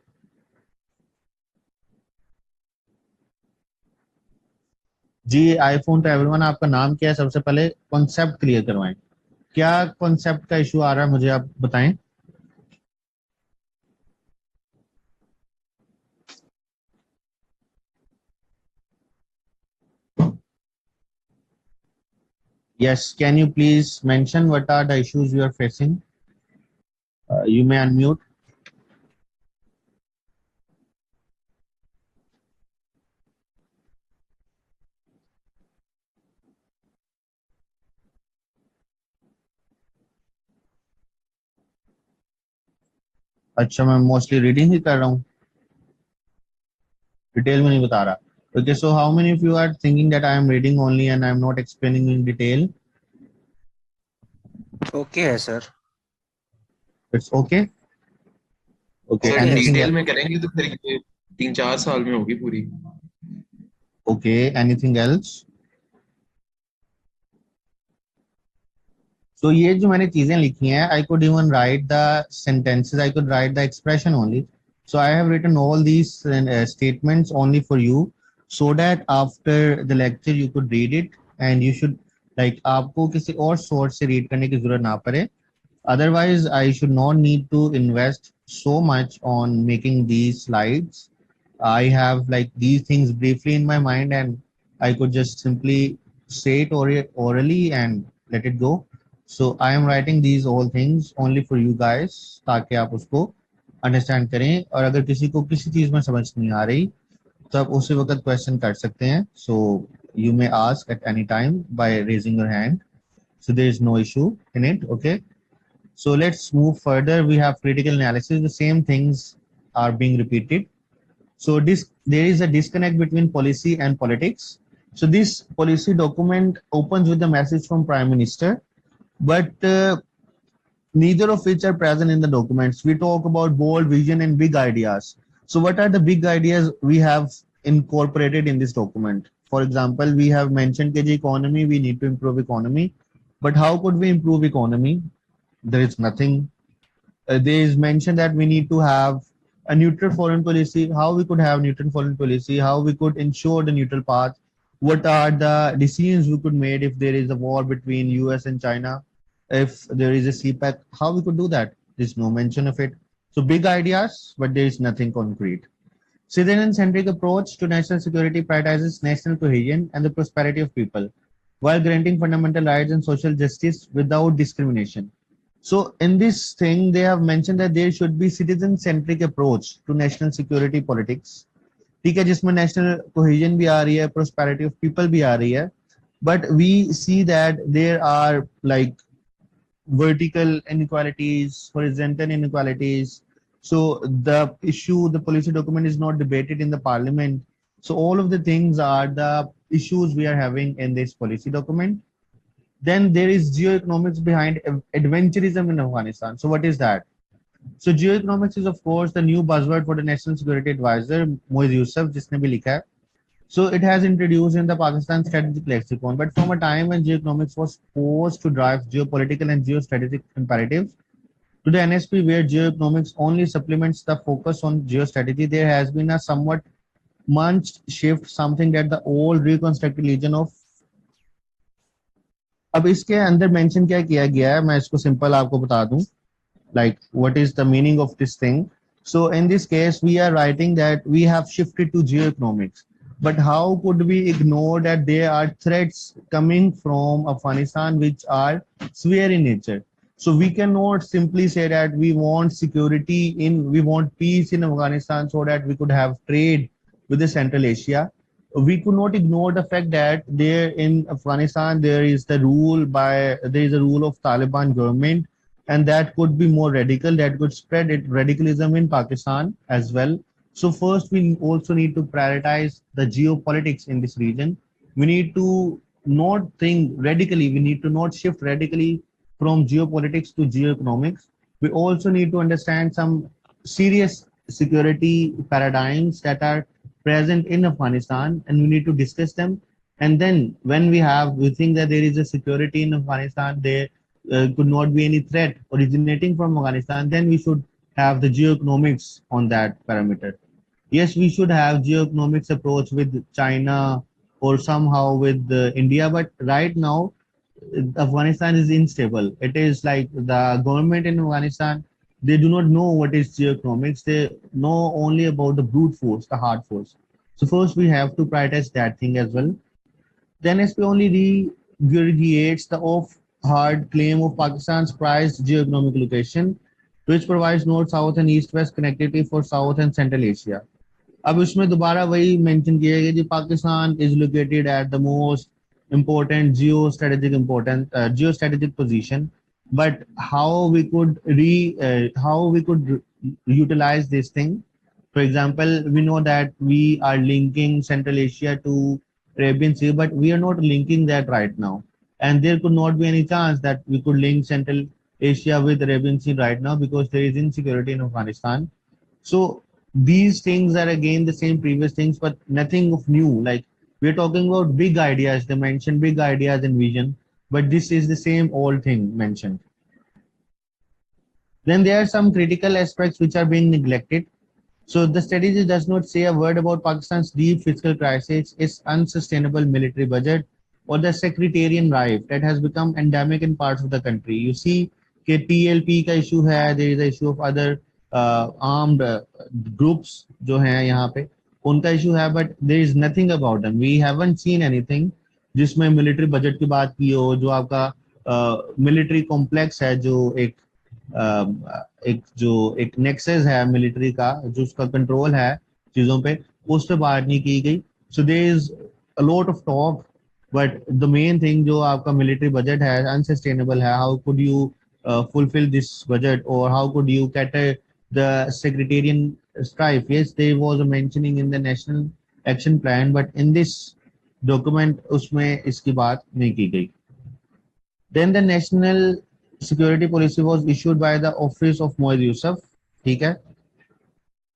जी आईफोन टू एवरीवन, आपका नाम क्या है? सबसे पहले कॉन्सेप्ट क्लियर करवाएं, क्या कॉन्सेप्ट का इशू आ रहा है मुझे आप बताएं। Yes, can you please mention what are the issues you are facing? You may unmute. अच्छा, मैं मोस्टली रीडिंग ही कर रहा हूँ, डिटेल में नहीं बता रहा। Okay, so how many of you are thinking that I am reading only and I am not explaining in detail? Okay है sir. It's okay? Okay, sir anything detail else? में करेंगे तो फिर ये 3-4 साल में होगी पूरी। Okay, anything else? So ये जो मैंने चीजें लिखी हैं, I could even write the sentences, I could write the expression only. So I have written all these statements only for you, so that after the lecture you could read it and you should like आपको किसी और source से read करने की जरूरत ना पड़े. Otherwise, I should not need to invest so much on making these slides. I have like these things briefly in my mind and I could just simply say it orally and let it go. So I am writing these all things only for you guys ताकि आप उसको understand करें, और अगर किसी को किसी चीज में समझ नहीं आ रही तो आप उसी वक्त क्वेश्चन कर सकते हैं. So you may ask at any time by raising your hand, so there is no issue in it. Okay, so let's move further. We have critical analysis, the same things are being repeated. So there is a disconnect between policy and politics. So this policy document opens with a message from Prime Minister, but neither of which are present in the documents. We talk about bold vision and big ideas, So what are the big ideas we have incorporated in this document? For example, we have mentioned that the economy, we need to improve economy, but how could we improve economy? There is nothing. There is mentioned that we need to have a neutral foreign policy. How we could have neutral foreign policy? How we could ensure the neutral path? What are the decisions we could make if there is a war between US and China? If there is a CPEC, how we could do that? There's no mention of it. So big ideas, but there is nothing concrete. Citizen-centric approach to national security prioritizes national cohesion and the prosperity of people, while granting fundamental rights and social justice without discrimination. So in this thing, they have mentioned that there should be citizen-centric approach to national security politics. ठीक है, जिसमें national cohesion भी आ रही है, prosperity of people भी आ रही है, but we see that there are like vertical inequalities, horizontal inequalities. So the issue, the policy document is not debated in the parliament. So all of the things are the issues we are having in this policy document. Then there is geoeconomics behind adventurism in Afghanistan. So what is that? So geoeconomics is of course the new buzzword for the National Security Advisor, Moiz Yusuf, जिसने भी लिखा है. So it has introduced in the Pakistan strategic lexicon, but from a time when geoeconomics was forced to drive geopolitical and geostrategic imperatives, to the NSP where geoeconomics only supplements the focus on geostrategy, there has been a somewhat munched shift, something that the old reconstructed legion of. अब इसके अंदर mention क्या किया गया है, मैं इसको simple आपको बता दूं, like what is the meaning of this thing. So in this case we are writing that we have shifted to geoeconomics, but how could we ignore that there are threats coming from Afghanistan which are severe in nature? So we cannot simply say that we want security we want peace in Afghanistan so that we could have trade with the Central Asia. We could not ignore the fact that there in Afghanistan there is a rule of Taliban government, and that could be more radical, that could spread radicalism in Pakistan as well. So first we also need to prioritize the geopolitics in this region. We need to not think radically, we need to not shift radically from geopolitics to geoeconomics. We also need to understand some serious security paradigms that are present in Afghanistan, and we need to discuss them. And then when we think that there is a security in Afghanistan, there could not be any threat originating from Afghanistan, then we should have the geoeconomics on that parameter. Yes, we should have geoeconomics approach with China or somehow with India, but right now Afghanistan is unstable. It is like the government in Afghanistan, they do not know what is geoeconomics. They know only about the brute force, the hard force. So first we have to prioritize that thing as well. Then SP only regurgitates the off-hard claim of Pakistan's prized geoeconomic location, which provides north, south and east-west connectivity for South and Central Asia. अब उसमें दोबारा वही mention किया गया कि Pakistan is located at the most important geostrategic position, but how we could utilize this thing. For example, we know that we are linking Central Asia to Arabian Sea, but we are not linking that right now, and there could not be any chance that we could link Central Asia with Arabian Sea right now because there is insecurity in Afghanistan. So these things are again the same previous things, but nothing of new. Like we're talking about big ideas, they mentioned big ideas and vision, but this is the same old thing mentioned. Then there are some critical aspects which are being neglected. So the strategy does not say a word about Pakistan's deep fiscal crisis, its unsustainable military budget, or the sectarian rife that has become endemic in parts of the country. You see, TLP का issue है, there is an issue of other armed groups जो हैं यहाँ पे, उनका issue है, but there is nothing about them. We haven't seen anything जिसमें military budget की बात की हो, जो आपका military complex है, जो एक nexus है military का, जो उसका control है चीजों पे, उस पे बात नहीं की गई. So there is a lot of talk, but the main thing जो आपका military budget है unsustainable है. How could you fulfill this budget, or how could you cater the sectarian strife? Yes, there was a mentioning in the national action plan, but in this document उसमें इसकी बात नहीं की गई. Then the national security policy was issued by the office of Moiz Yusuf. ठीक है.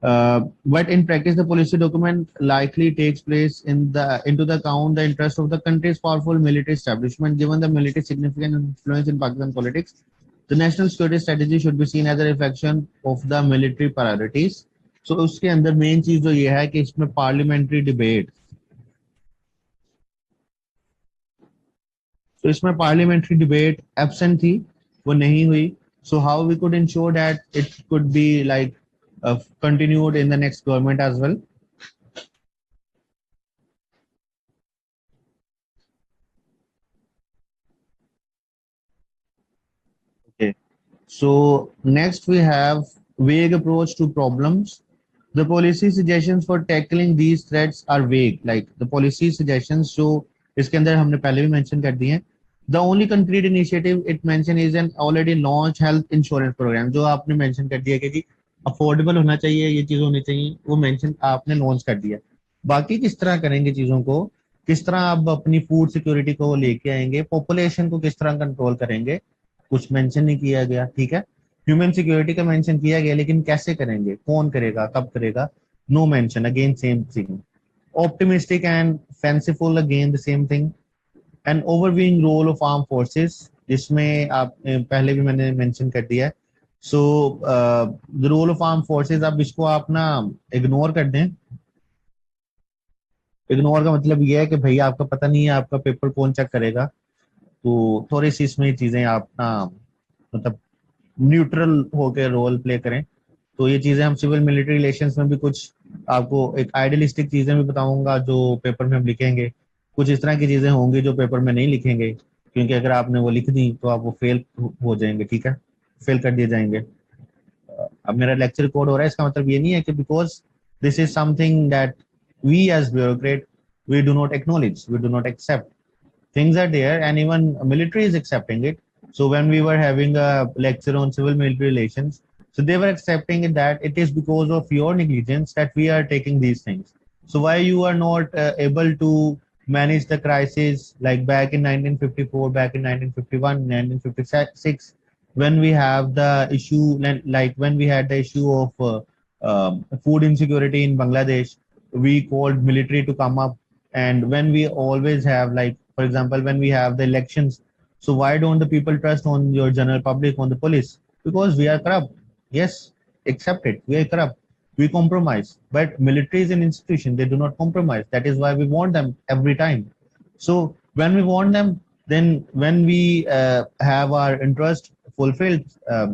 But in practice, the policy document likely takes place into the account the interest of the country's powerful military establishment. Given the military significant influence in Pakistan politics, the national security strategy should be seen as a reflection of the military priorities. So उसके अंदर main चीज जो ये है कि इसमें parliamentary debate, तो इसमें पार्लियामेंट्री डिबेट एब्सेंट थी, वो नहीं हुई. So how we could ensure that it could be like continued in the next government as well? Okay. So next we have vague approach to problems. The policy suggestions for tackling these threats are vague. Like the policy suggestions जो इसके अंदर हमने पहले भी mention कर दिए हैं. The only concrete initiative it mention is an already launched health insurance program. जो आपने mention कर दिया कि जी affordable होना चाहिए, ये चीज होनी चाहिए, वो mention आपने launch कर दिया. बाकी किस तरह करेंगे चीजों को, किस तरह आप अपनी फूड सिक्योरिटी को लेके आएंगे, पॉपुलेशन को किस तरह कंट्रोल करेंगे, कुछ मेंशन नहीं किया गया. ठीक है, ह्यूमन सिक्योरिटी का मेंशन किया गया, लेकिन कैसे करेंगे, कौन करेगा, कब करेगा, no mention. Again same thing. Optimistic and fanciful, again the same thing. An overviewing role of arm forces, जिसमें आप पहले भी मैंने मेंशन कर दिया है. So the role of arm forces, अब इसको आप ना इग्नोर कर दें. इग्नोर का मतलब ये है कि भाई आपका पता नहीं है आपका पेपर कौन चेक करेगा, तो थोड़ी सी इसमें चीजें आप ना मतलब न्यूट्रल होकर रोल प्ले करें. तो ये चीजें हम सिविल मिलिट्री रिलेशंस में भी कुछ आपको एक आइडियलिस्टिक चीजें भी बताऊंगा जो पेपर में हम लिखेंगे. कुछ इस तरह की चीजें होंगी जो पेपर में नहीं लिखेंगे, क्योंकि अगर आपने वो लिख दी तो आप वो फेल हो जाएंगे. ठीक है, फेल कर दिए जाएंगे. अब मेरा लेक्चर कोड हो रहा है, इसका मतलब ये नहीं है कि because this is something that we as bureaucrat we do not acknowledge, we do not accept. Things are there and even military is accepting it. So when we were having a lecture on civil military relations, so they were accepting it that it is because of your negligence that we are taking these things. So why you are not able to manage the crisis like back in 1954, back in 1951, 1956, when we have the issue, like when we had the issue of food insecurity in Bangladesh, we called military to come up. And when we always have, like for example, when we have the elections, so why don't the people trust on your general public, on the police? Because we are corrupt. Yes, accept it, we are corrupt, we compromise. But military is an institution, they do not compromise. That is why we want them every time. So when we want them, then when we have our interest fulfilled,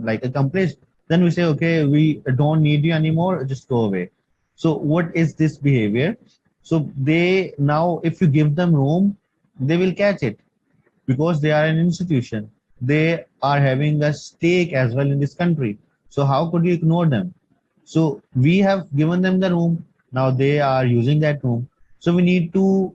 like accomplished, then we say okay, we don't need you anymore, just go away. So what is this behavior? So they now, if you give them room, they will catch it because they are an institution. They are having a stake as well in this country. So how could you ignore them? So we have given them the room. Now they are using that room. So we need to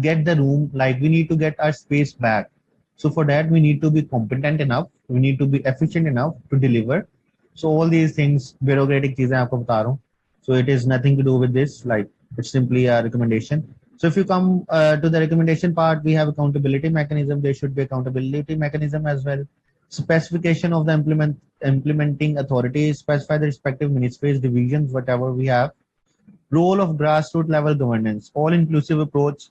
get the room, like we need to get our space back. So for that, we need to be competent enough. We need to be efficient enough to deliver. So all these things, bureaucratic चीजें आपको बता रहा हूँ. So it is nothing to do with this. Like it's simply a recommendation. So if you come to the recommendation part, we have accountability mechanism. There should be accountability mechanism as well. Specification of the implementing authorities, specify the respective ministries, divisions, whatever we have. Role of grassroots level governance, all inclusive approach.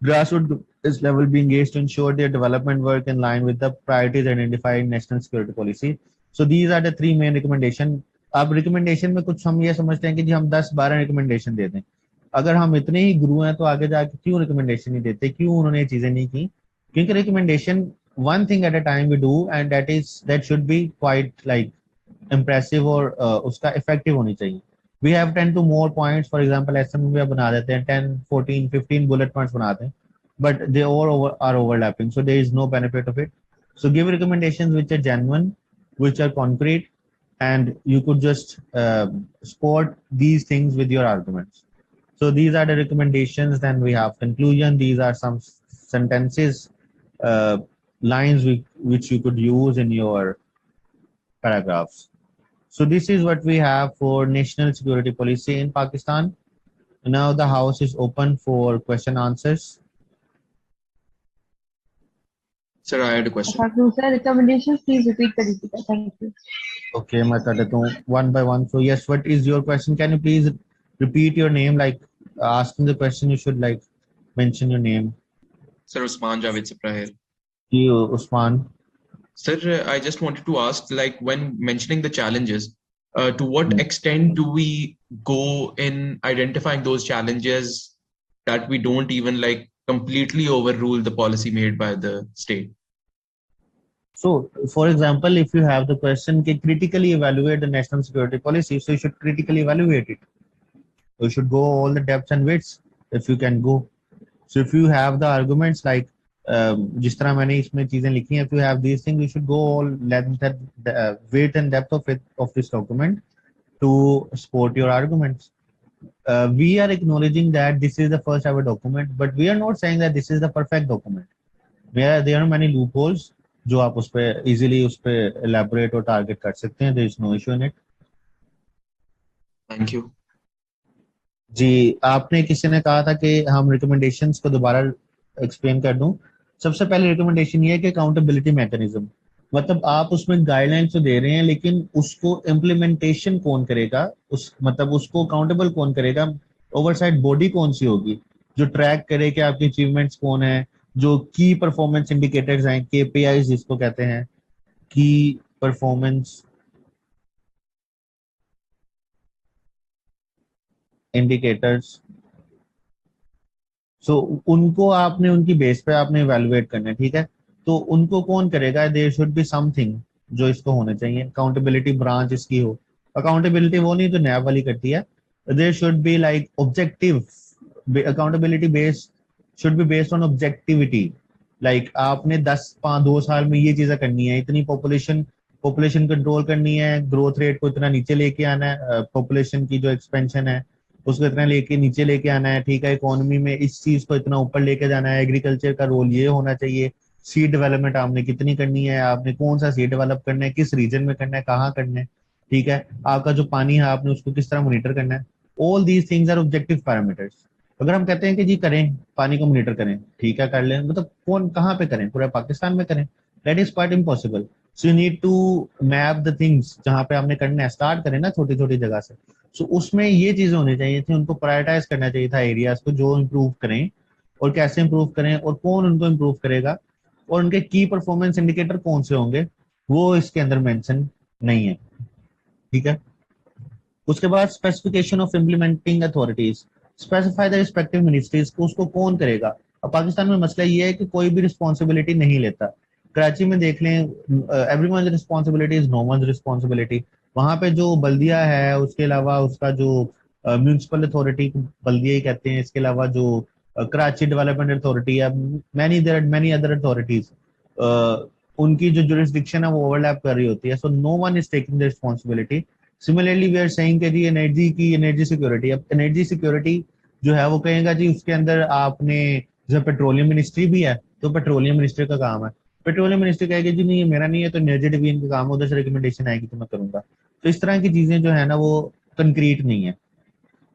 Grassroots level be engaged to ensure their development work in line with the priorities identified in national security policy. So these are the three main recommendations. अब recommendation में कुछ हम ये समझते हैं कि जी हम 10-12 recommendation दे दें. अगर हम इतने ही गुरु हैं तो आगे जाके क्यों रिकमेंडेशन नहीं देते, क्यों उन्होंने ये चीजें नहीं की? क्योंकि recommendation one thing at a time we do and that should be quite like impressive और उसका इफेक्टिव होनी चाहिए. We have 10 to more points. For example SM में बना देते हैं 10, 14, 15 बुलेट पॉइंट्स बनाते हैं, but they all are overlapping, so there is no benefit of it. So give recommendations which are genuine, which are concrete, and you could just support these things with your arguments. So these are the recommendations. Then we have conclusion. These are some sentences, lines which you could use in your paragraphs. So this is what we have for national security policy in Pakistan. Now the house is open for question answers. Sir, I had a question. Sir, recommendations, please repeat the repeater. Thank you. Okay, मैं कर लेता हूँ one by one. So yes, what is your question? Can you please repeat your name? Like asking the question, you should like mention your name. Sir Usman Javed Sapra here. Ki Usman. Sir, I just wanted to ask, like, when mentioning the challenges, to what Hmm. extent do we go in identifying those challenges that we don't even like completely overrule the policy made by the state? So, for example, if you have the question, can critically evaluate the national security policy, so you should critically evaluate it. You should go all the depths and widths if you can go. So if you have the arguments like जिस तरह मैंने इसमें चीजें लिखी हैं, if you have these things, you should go all length and width and depth of it of this document to support your arguments. We are acknowledging that this is the first ever document, but we are not saying that this is the perfect document. There are many loopholes जो आप उस पे easily उस पे elaborate और target कर सकते हैं. There is no issue in it. Thank you. जी, आपने किसी ने कहा था कि हम रिकमेंडेशंस को दोबारा एक्सप्लेन कर दूं. सबसे पहले रिकमेंडेशन ये है कि अकाउंटेबिलिटी मैकेनिज्म, मतलब आप उसमें गाइडलाइंस तो दे रहे हैं, लेकिन उसको इम्प्लीमेंटेशन कौन करेगा, उस मतलब उसको अकाउंटेबल कौन करेगा, ओवरसाइट बॉडी कौन सी होगी जो ट्रैक करे कि आपकी अचीवमेंट्स कौन है, जो की परफॉर्मेंस इंडिकेटर्स हैं, केपीआई जिसको कहते हैं, की परफॉर्मेंस इंडिकेटर्स. सो उनको आपने उनकी बेस पे आपने इवेलुएट करना है, ठीक है. तो उनको कौन करेगा, देयर शुड बी समथिंग जो इसको होना चाहिए, अकाउंटेबिलिटी ब्रांच इसकी हो. अकाउंटेबिलिटी वो नहीं तो नैब वाली करती है. There should be like objective accountability base should be based on objectivity. Like आपने 2 साल में ये चीजें करनी है, इतनी पॉपुलेशन कंट्रोल करनी है, ग्रोथ रेट को इतना नीचे लेके आना है, पॉपुलेशन की जो एक्सपेंशन है उसको इतना लेके नीचे लेके आना है, ठीक है. इकोनॉमी में इस चीज को इतना ऊपर लेके जाना है, एग्रीकल्चर का रोल ये होना चाहिए, सीड डेवलपमेंट आपने कितनी करनी है, आपने कौन सा सीड डेवलप करना है, किस रीजन में करना है, कहाँ करना है, ठीक है. आपका जो पानी है आपने उसको किस तरह मॉनिटर करना है. All these things are objective parameters. अगर हम कहते हैं कि जी करें, पानी को मॉनिटर करें, ठीक है, कर लें, मतलब कौन कहाँ पे करें, पूरा पाकिस्तान में करें, that is quite impossible. So you need to map the things जहाँ पे आपने करना है, स्टार्ट करें ना छोटी छोटी जगह से. सो उसमें ये चीजें होनी चाहिए थी, उनको प्रायोरिटाइज करना चाहिए था एरियाज को जो इम्प्रूव करें और कैसे इम्प्रूव करें और कौन उनको इम्प्रूव करेगा और उनके की परफॉर्मेंस इंडिकेटर कौन से होंगे, वो इसके अंदर मेंशन नहीं है, ठीक है. उसके बाद specification of implementing authorities, specify the respective ministries को, उसको कौन करेगा. अब पाकिस्तान में मसला ये है कि कोई भी रिस्पॉन्सिबिलिटी नहीं लेता. कराची में देख लें, everyone's responsibility is no one's responsibility. वहां पे जो बल्दिया है, उसके अलावा उसका जो म्यूनिसिपल अथॉरिटी बल्दिया ही कहते हैं, इसके अलावा जो कराची डेवलपमेंट अथॉरिटी है, मैनी अदर अथॉरिटीज, उनकी जो जुरिस्डिक्शन है वो ओवरलैप कर रही होती है. So no one is taking the responsibility. Similarly we are saying कि जी एनर्जी सिक्योरिटी, अब एनर्जी सिक्योरिटी जो है वो कहेगा जी उसके अंदर आपने, जब पेट्रोलियम मिनिस्ट्री भी है तो पेट्रोलियम मिनिस्ट्री का काम है, पेट्रोलियम मिनिस्ट्री कहेगी जी नहीं ये मेरा नहीं है, तो एनर्जी डिवीजन का काम, उधर से रिकमेंडेशन आएगी तो मैं करूंगा. तो इस तरह की चीजें जो है ना वो कंक्रीट नहीं है.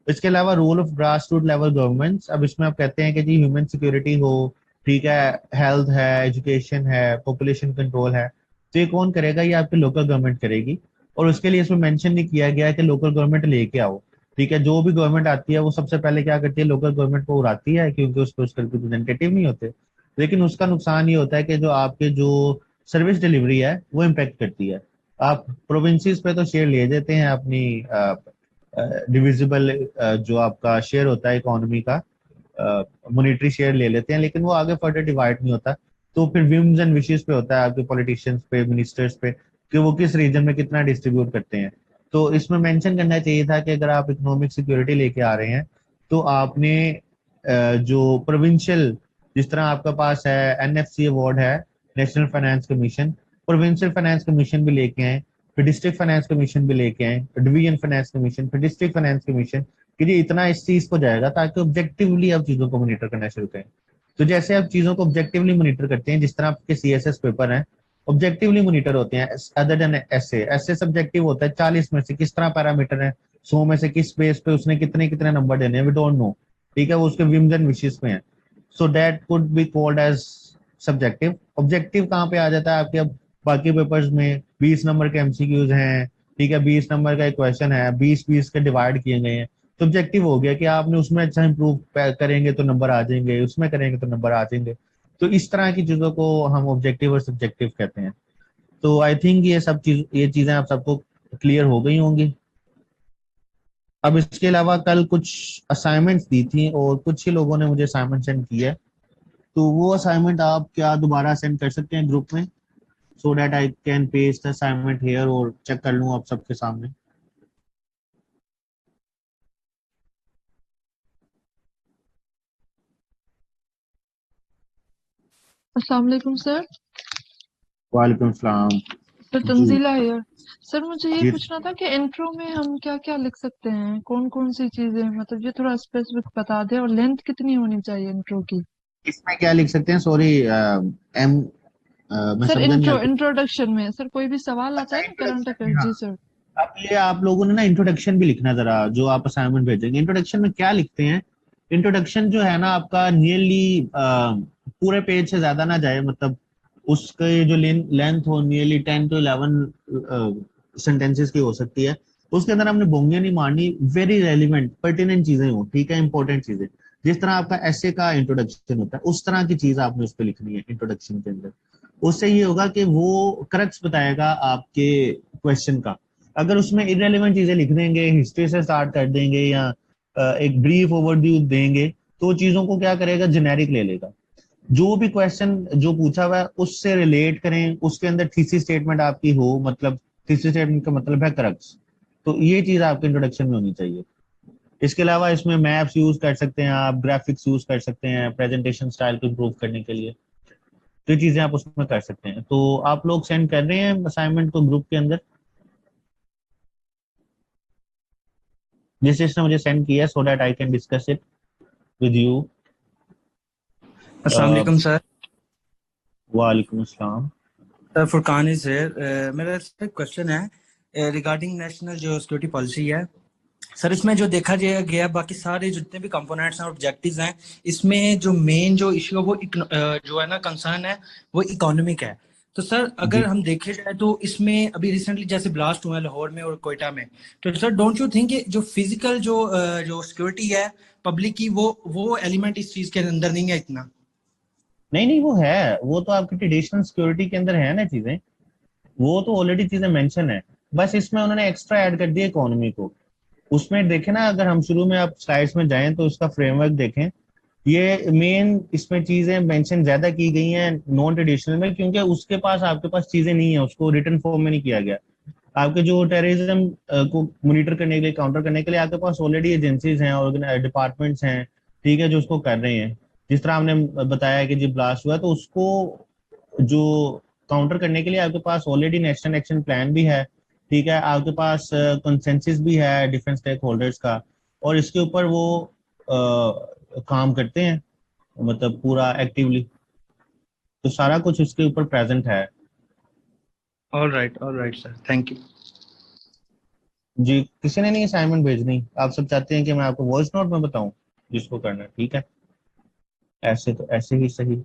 इसके अलावा role of grass root level governments, अब इसमें आप कहते हैं कि जी ह्यूमन सिक्योरिटी हो, ठीक है, हेल्थ है, एजुकेशन है, पॉपुलेशन कंट्रोल है, तो ये कौन करेगा, ये आपकी लोकल गवर्नमेंट करेगी. और उसके लिए इसमें मेंशन नहीं किया गया कि लोकल गवर्नमेंट लेके आओ, ठीक है. जो भी गवर्नमेंट आती है वो सबसे पहले क्या करती है, लोकल गवर्नमेंट को उड़ाती है, क्योंकि उसके रिप्रेजेंटेटिव नहीं होते. लेकिन उसका नुकसान ये होता है कि जो आपके जो सर्विस डिलीवरी है वो इम्पेक्ट करती है. आप प्रोविंसेस पे तो शेयर ले देते हैं अपनी डिविजिबल जो आपका शेयर होता है इकोनॉमी का, मॉनेटरी शेयर ले लेते हैं, लेकिन वो आगे फर्दर डिवाइड नहीं होता. तो फिर विम्स एंड विशेस पे होता है आपके पॉलिटिशियंस पे, मिनिस्टर्स पे, कि वो किस रीजन में कितना डिस्ट्रीब्यूट करते हैं. तो इसमें मेंशन करना चाहिए था कि अगर आप इकोनॉमिक सिक्योरिटी लेके आ रहे हैं तो आपने जो प्रोविंशियल, जिस तरह आपका पास है एनएफसी अवार्ड है, national finance commission, provincial finance commission भी लेके आए, फिर डिस्ट्रिक्ट फाइनेंस कमीशन भी लेके आए, डिवीजन फाइनेंस कमीशन, फिर डिस्ट्रिक्ट फाइनेंस कमीशन, कि ये इतना इस चीज को जाएगा ताकि ऑब्जेक्टिवली आप चीजों को मॉनिटर करना शुरू करें. तो जैसे आप चीजों को ऑब्जेक्टिवली मॉनिटर करते हैं, जिस तरह आपके सीएसएस पेपर हैं ऑब्जेक्टिवली मॉनिटर होते हैं, अदर देन एसए सब्जेक्टिव होता है, 40 में से किस तरह पैरामीटर है, 100 में से किस बेस पे उसने कितने कितने नंबर देने हैं, वी डोंट नो, ठीक है, वो उसके विम्स एंड विशेस में है. So that could be called as subjective. Objective कहाँ पे आ जाता है आपके, अब बाकी पेपर्स में 20 नंबर के एमसीक्यूज हैं, ठीक है, 20 नंबर का एक क्वेश्चन है, 20 20 के डिवाइड किए गए हैं, तो ऑब्जेक्टिव हो गया कि आपने उसमें अच्छा इंप्रूव करेंगे तो नंबर आ जाएंगे, उसमें करेंगे तो नंबर आ जाएंगे। तो इस तरह की चीजों को हम ऑब्जेक्टिव और सब्जेक्टिव कहते हैं। तो आई थिंक ये चीजें आप सबको क्लियर हो गई होंगी। अब इसके अलावा कल कुछ असाइनमेंट्स दी थी और कुछ ही लोगों ने मुझे असाइनमेंट सेंड किया है, तो वो असाइनमेंट आप क्या दोबारा सेंड कर सकते हैं ग्रुप में, so that I can paste the assignment here और चेक कर लूँ आप सबके सामने। अस्सलाम वालेकुम सर। वालेकुम सलाम। सर जी तंजीला हियर। सर मुझे ये जी। पूछना था कि इंट्रो में हम क्या क्या लिख सकते हैं, कौन कौन सी चीजें, मतलब ये थोड़ा स्पेसिफिक बता दें, और लेंथ कितनी होनी चाहिए इंट्रो की। इसमें क्या लिख सकते हैं, सॉरी एम, मैं सर समझा नहीं आपको। इंट्रोडक्शन में सर कोई भी सवाल आता अच्छा, है ना करंट इंट्रोडक्शन अफेयर, में, हाँ। जी सर। अब ये आप लोगों ने ना इंट्रोडक्शन भी लिखना जरा, जो आप असाइनमेंट भेजेंगे इंट्रोडक्शन में क्या लिखते हैं। इंट्रोडक्शन जो है ना आपका नियरली पूरे पेज से ज्यादा ना जाए, मतलब उसके जो लेंथ हो नियरली 10 to 11 सेंटेंसेस की हो सकती है। उसके अंदर हमने बोंगे नहीं मारनी, वेरी रेलिवेंट पर्टिनेंट चीजें हो, ठीक है, इंपॉर्टेंट चीजें। जिस तरह आपका ऐसे का इंट्रोडक्शन होता है उस तरह की चीज आपने उस पर लिखनी है इंट्रोडक्शन के अंदर। उससे ये होगा कि वो करेक्ट बताएगा आपके क्वेश्चन का। अगर उसमें इरेलीवेंट चीजें लिख देंगे, हिस्ट्री से स्टार्ट कर देंगे या एक ब्रीफ ओवरव्यू देंगे, तो चीजों को क्या करेगा, जेनेरिक ले लेगा। जो भी क्वेश्चन जो पूछा हुआ है उससे रिलेट करें, उसके अंदर थीसिस स्टेटमेंट आपकी हो, मतलब थीसिस स्टेटमेंट का मतलब है क्रक्स। तो ये चीज आपके इंट्रोडक्शन में होनी चाहिए। इसके अलावा इसमें मैप्स यूज कर सकते हैं आप, ग्राफिक्स यूज कर सकते हैं प्रेजेंटेशन स्टाइल को इम्प्रूव करने के लिए। तो ये चीजें आप उसमें कर सकते हैं। तो आप लोग सेंड कर रहे हैं असाइनमेंट को ग्रुप के अंदर, जिस जिसने मुझे सेंड किया, so that I can discuss it with you. अस्सलाम वालेकुम सर। वालेकुम अस्सलाम। Sir Furqan is here. मेरा एक क्वेश्चन है रिगार्डिंग नेशनल जो सिक्योरिटी पॉलिसी है। सर इसमें जो देखा गया बाकी सारे जितने भी कंपोनेंट्स हैं और ऑब्जेक्टिव्स हैं, इसमें जो मेन जो इश्यू है वो जो है ना कंसर्न है वो इकोनॉमिक है। तो सर अगर जी हम देखे जाए तो इसमें अभी रिसेंटली जैसे ब्लास्ट हुआ है लाहौर में और कोयटा में, तो सर डोंट यू थिंक जो फिजिकल जो सिक्योरिटी है पब्लिक की, वो एलिमेंट इस चीज के अंदर नहीं है इतना। नहीं नहीं, वो है, वो तो आपकी ट्रेडिशनल सिक्योरिटी के अंदर है ना चीजें, वो तो ऑलरेडी चीजें मेंशन है। बस इसमें उन्होंने एक्स्ट्रा ऐड कर दिया इकोनॉमी को। उसमें देखें ना, अगर हम शुरू में आप स्लाइड्स में जाएं तो उसका फ्रेमवर्क देखें, ये मेन इसमें चीजें मेंशन ज्यादा की गई हैं नॉन ट्रेडिशनल में, क्योंकि उसके पास आपके पास चीजें नहीं है, उसको रिटर्न फॉर्म में नहीं किया गया। आपके जो टेररिज्म को मॉनिटर करने के लिए, काउंटर करने के लिए आपके पास ऑलरेडी एजेंसीज हैं और डिपार्टमेंट्स हैं, ठीक है, जो उसको कर रहे हैं। जिस तरह हमने बताया कि जब ब्लास्ट हुआ तो उसको जो काउंटर करने के लिए आपके पास ऑलरेडी नेशनल एक्शन प्लान भी है, ठीक है, आपके पास कंसेंसस भी है डिफरेंट स्टेक होल्डर्स का, और इसके ऊपर वो काम करते हैं, मतलब पूरा एक्टिवली। तो सारा कुछ उसके ऊपर प्रेजेंट है। All right sir, thank you. जी, किसी ने नहीं असाइनमेंट भेजनी, आप सब चाहते हैं कि मैं आपको वॉइस नोट में बताऊं जिसको करना है, ठीक है, ऐसे तो ऐसे ही सही।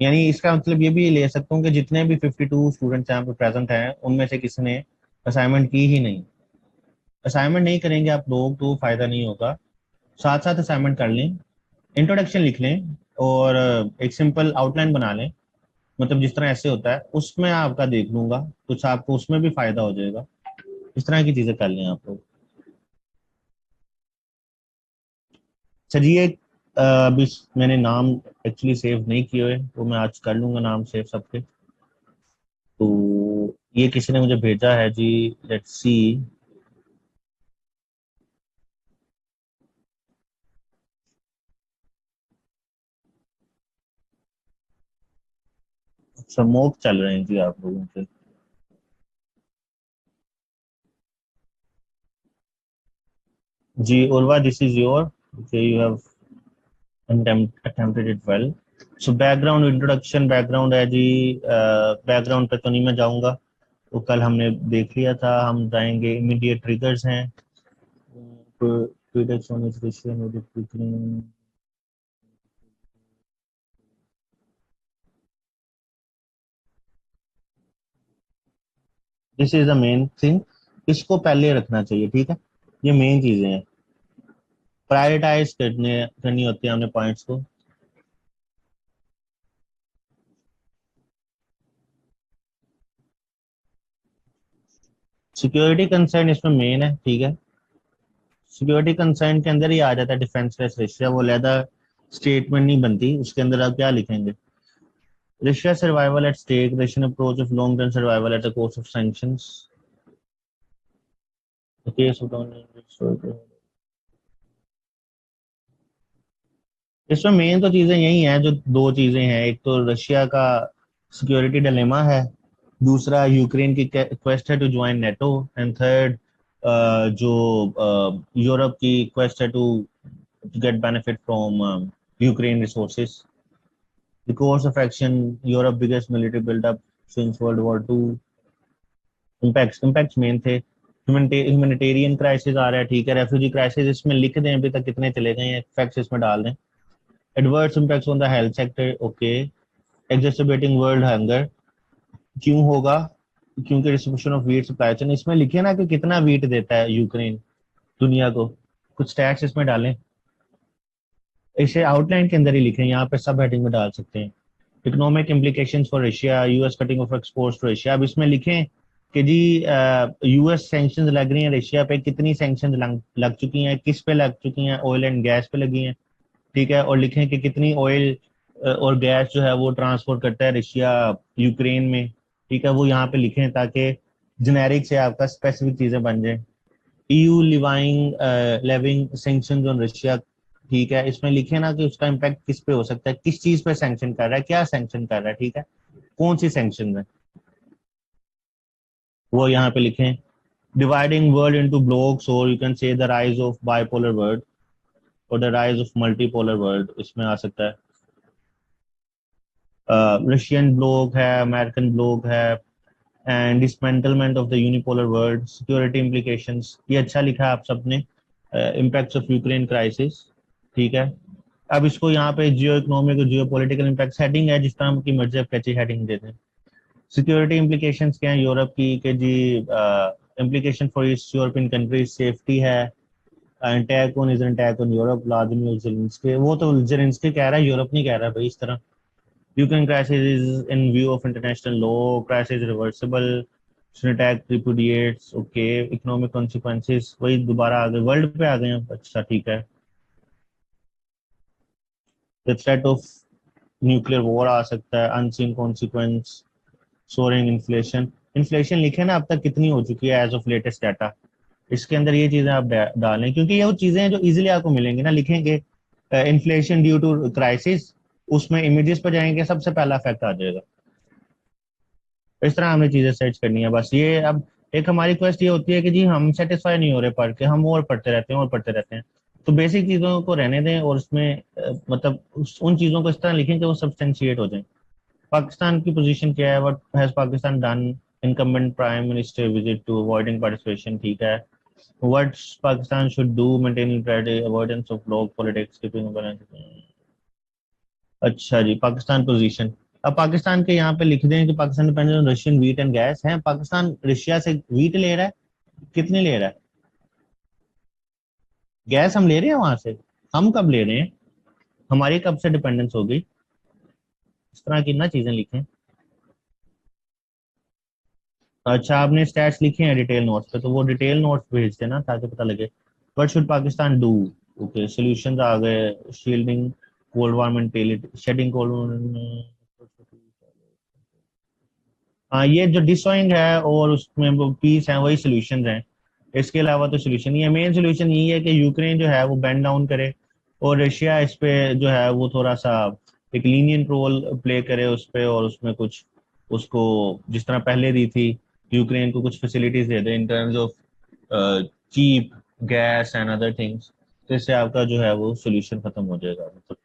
यानी इसका मतलब ये भी ले सकता हूँ कि जितने भी 52 स्टूडेंट्स यहाँ पे प्रेजेंट हैं उनमें से किसी ने असाइनमेंट की ही नहीं। असाइनमेंट नहीं करेंगे आप लोग तो फायदा नहीं होगा। साथ साथ असाइनमेंट कर लें, इंट्रोडक्शन लिख लें और एक सिंपल आउटलाइन बना लें, मतलब जिस तरह ऐसे होता है उसमें आपका देख लूंगा, कुछ आपको उसमें भी फायदा हो जाएगा। इस तरह की चीजें कर लें आप लोग। चलिए, अभी मैंने नाम एक्चुअली सेव नहीं किए हुए, वो मैं आज कर लूंगा नाम सेव सबके। तो ये किसी ने मुझे भेजा है जी, लेट्स सी। समोक चल रहे हैं जी आप लोगों के। जी Urwa, this is your, you have attempted it well. So background introduction, background है जी, बैकग्राउंड पे तो नहीं मैं जाऊंगा, तो कल हमने देख लिया था। हम जाएंगे, इमीडिएट ट्रिगर्स हैं, this is the main thing, इसको पहले रखना चाहिए, ठीक है। ये मेन चीजें हैं, प्रायोरिटाइज करनी होती है हमने पॉइंट्स को। सिक्योरिटी कंसर्न इसमें मेन है, ठीक है। सिक्योरिटी कंसर्न के अंदर ही आ जाता है डिफेंसलेस रशिया, वो लेदर स्टेटमेंट नहीं बनती, उसके अंदर आप क्या लिखेंगे? Russia survival at stake, Russian approach of long term survival at the cost of sanctions, the case of. इसमें मेन तो चीजें यही हैं, जो दो चीजें हैं, एक तो रशिया का सिक्योरिटी डिलेमा है, दूसरा यूक्रेन की क्वेस्ट है to join NATO, and third जो यूरोप की क्वेस्ट है to get benefit from Ukraine resources. The course of action, Europe biggest military buildup since World War two. Impacts main थे, humanitarian crisis आ रहा है, ठीक है। रेफ्यूजी क्राइसिस इसमें लिख दें, अभी तक कितने चले गए हैं, फैक्ट्स इसमें डाल दें। Adverse impacts on the health sector, okay. Exacerbating world hunger, क्यों होगा? क्योंकि distribution of wheat supply chain, इसमें लिखे ना कि कितना वीट देता है यूक्रेन दुनिया को, कुछ स्टैट्स इसमें डालें, इसे आउटलाइन के अंदर ही लिखें, यहाँ पे सब हेडिंग में डाल सकते हैं। Economic implications for Russia, US cutting off exports to Russia, अब इसमें लिखें कि जी यूएस सैंक्शंस लग रही हैं रशिया पे, कितनी सैंक्शंस लग चुकी हैं, किस पे लग चुकी हैं? ऑयल एंड गैस पे लगी हैं, ठीक है। और लिखें कि कितनी ऑयल और गैस जो है वो ट्रांसपोर्ट करता है रशिया यूक्रेन में, ठीक है। वो यहाँ पे लिखें ताकि जेनेरिक से आपका स्पेसिफिक चीजें बन जाए। EU levying sanctions on Russia, ठीक है। इसमें लिखे ना कि उसका इम्पैक्ट किस पे हो सकता है, किस चीज पे सैंक्शन कर रहा है, क्या सैंक्शन कर रहा है, ठीक है, कौन सी सैंक्शन है, वो यहाँ पे लिखें। डिवाइडिंग वर्ल्ड इनटू ब्लॉक्स, और you can say the rise of bipolar world और the rise of multipolar world, इसमें आ सकता है। रशियन ब्लॉक है, अमेरिकन ब्लॉक है, and dismantlement of the unipolar world, security implications, ये अच्छा लिखा है आप सबने। इम्पैक्ट्स ऑफ यूक्रेन क्राइसिस, ठीक है। अब इसको यहाँ पे जियो इकोनॉमिक और जियो पॉलिटिकल इम्पैक्ट हेडिंग है, जिस तरह की मर्जी आप कैची हेडिंग देते हैं। सिक्योरिटी इम्प्लीकेशंस क्या है यूरोप की, कि जी implication for East European countries, safety है, attack on Europe, Vladimir Zelensky, वो तो ज़ेलेंस्की कह रहा है, यूरोप नहीं कह रहा भाई इस तरह। Ukraine crisis is in view of international law, crisis reversible, Snitag repudiates, okay, economic consequences, वही दोबारा आ गए, वर्ल्ड पे आ गए हैं, अच्छा ठीक है। The threat of nuclear war आ सकता है, unseen consequence, soaring inflation, inflation लिखे ना अब तक कितनी हो चुकी है एज ऑफ लेटेस्ट डाटा, इसके अंदर ये चीजें आप डालें, क्योंकि ये वो चीजें हैं जो इजीली आपको मिलेंगी ना। लिखेंगे इन्फ्लेशन ड्यू टू क्राइसिस, उसमें इमेजेस पर जाएंगे, सबसे पहला इफेक्ट आ जाएगा। इस तरह हमने चीजें सर्च करनी है बस। ये अब एक हमारी क्वेस्ट ये होती है कि जी हम सेटिस्फाई नहीं हो रहे पढ़ के, हम और पढ़ते रहते हैं और पढ़ते रहते हैं, तो बेसिक चीजों को रहने दें और उसमें मतलब उन चीजों को इस तरह लिखें कि वो सब्सटेंशिएट हो जाए। पाकिस्तान की पोजीशन क्या है, what has Pakistan done, incumbent prime minister visit to avoiding participation, ठीक है। What Pakistan should do, maintaining neutrality, avoidance of bloc politics, keeping balance. अच्छा जी, पाकिस्तान पोजीशन, अब पाकिस्तान के यहाँ पे लिख दें कि Pakistan dependent on Russian wheat and gas है। पाकिस्तान रशिया से व्हीट ले रहा है, कितने ले रहा है? गैस हम ले रहे हैं वहां से, हम कब ले रहे हैं, हमारी कब से डिपेंडेंस हो गई? इस तरह की ना चीजें लिखें। अच्छा, आपने स्टैट्स लिखे हैं डिटेल नोट्स पे, तो वो डिटेल नोट्स भेज देना ताकि पता लगे। What should Pakistan do, okay, solutions आ गए, shielding cold war mentality, shedding cold, हाँ ये जो डिसोइंग है और उसमें वो पीस है वही सोल्यूशन हैं, इसके अलावा तो सोल्यूशन, ये मेन सोल्यूशन यही है कि यूक्रेन जो है वो बैंड डाउन करे और रशिया इस पे जो है वो थोड़ा सा एक लीनियंट रोल प्ले करे उस पे, और उसमें कुछ उसको जिस तरह पहले दी थी यूक्रेन को कुछ फैसिलिटीज दे दे in terms of cheap gas and other things, तो इससे आपका जो है वो सोल्यूशन खत्म हो जाएगा, मतलब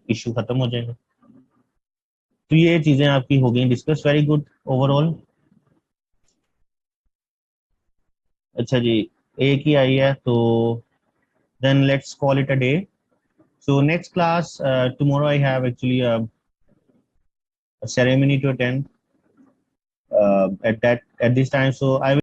इशू खत्म हो जाएगा। तो ये चीजें आपकी हो गई डिस्कस, वेरी गुड ओवरऑल। अच्छा जी, एक ही आई है तो then let's call it a day. So next class, tomorrow I have actually a ceremony to attend. at this time. So I will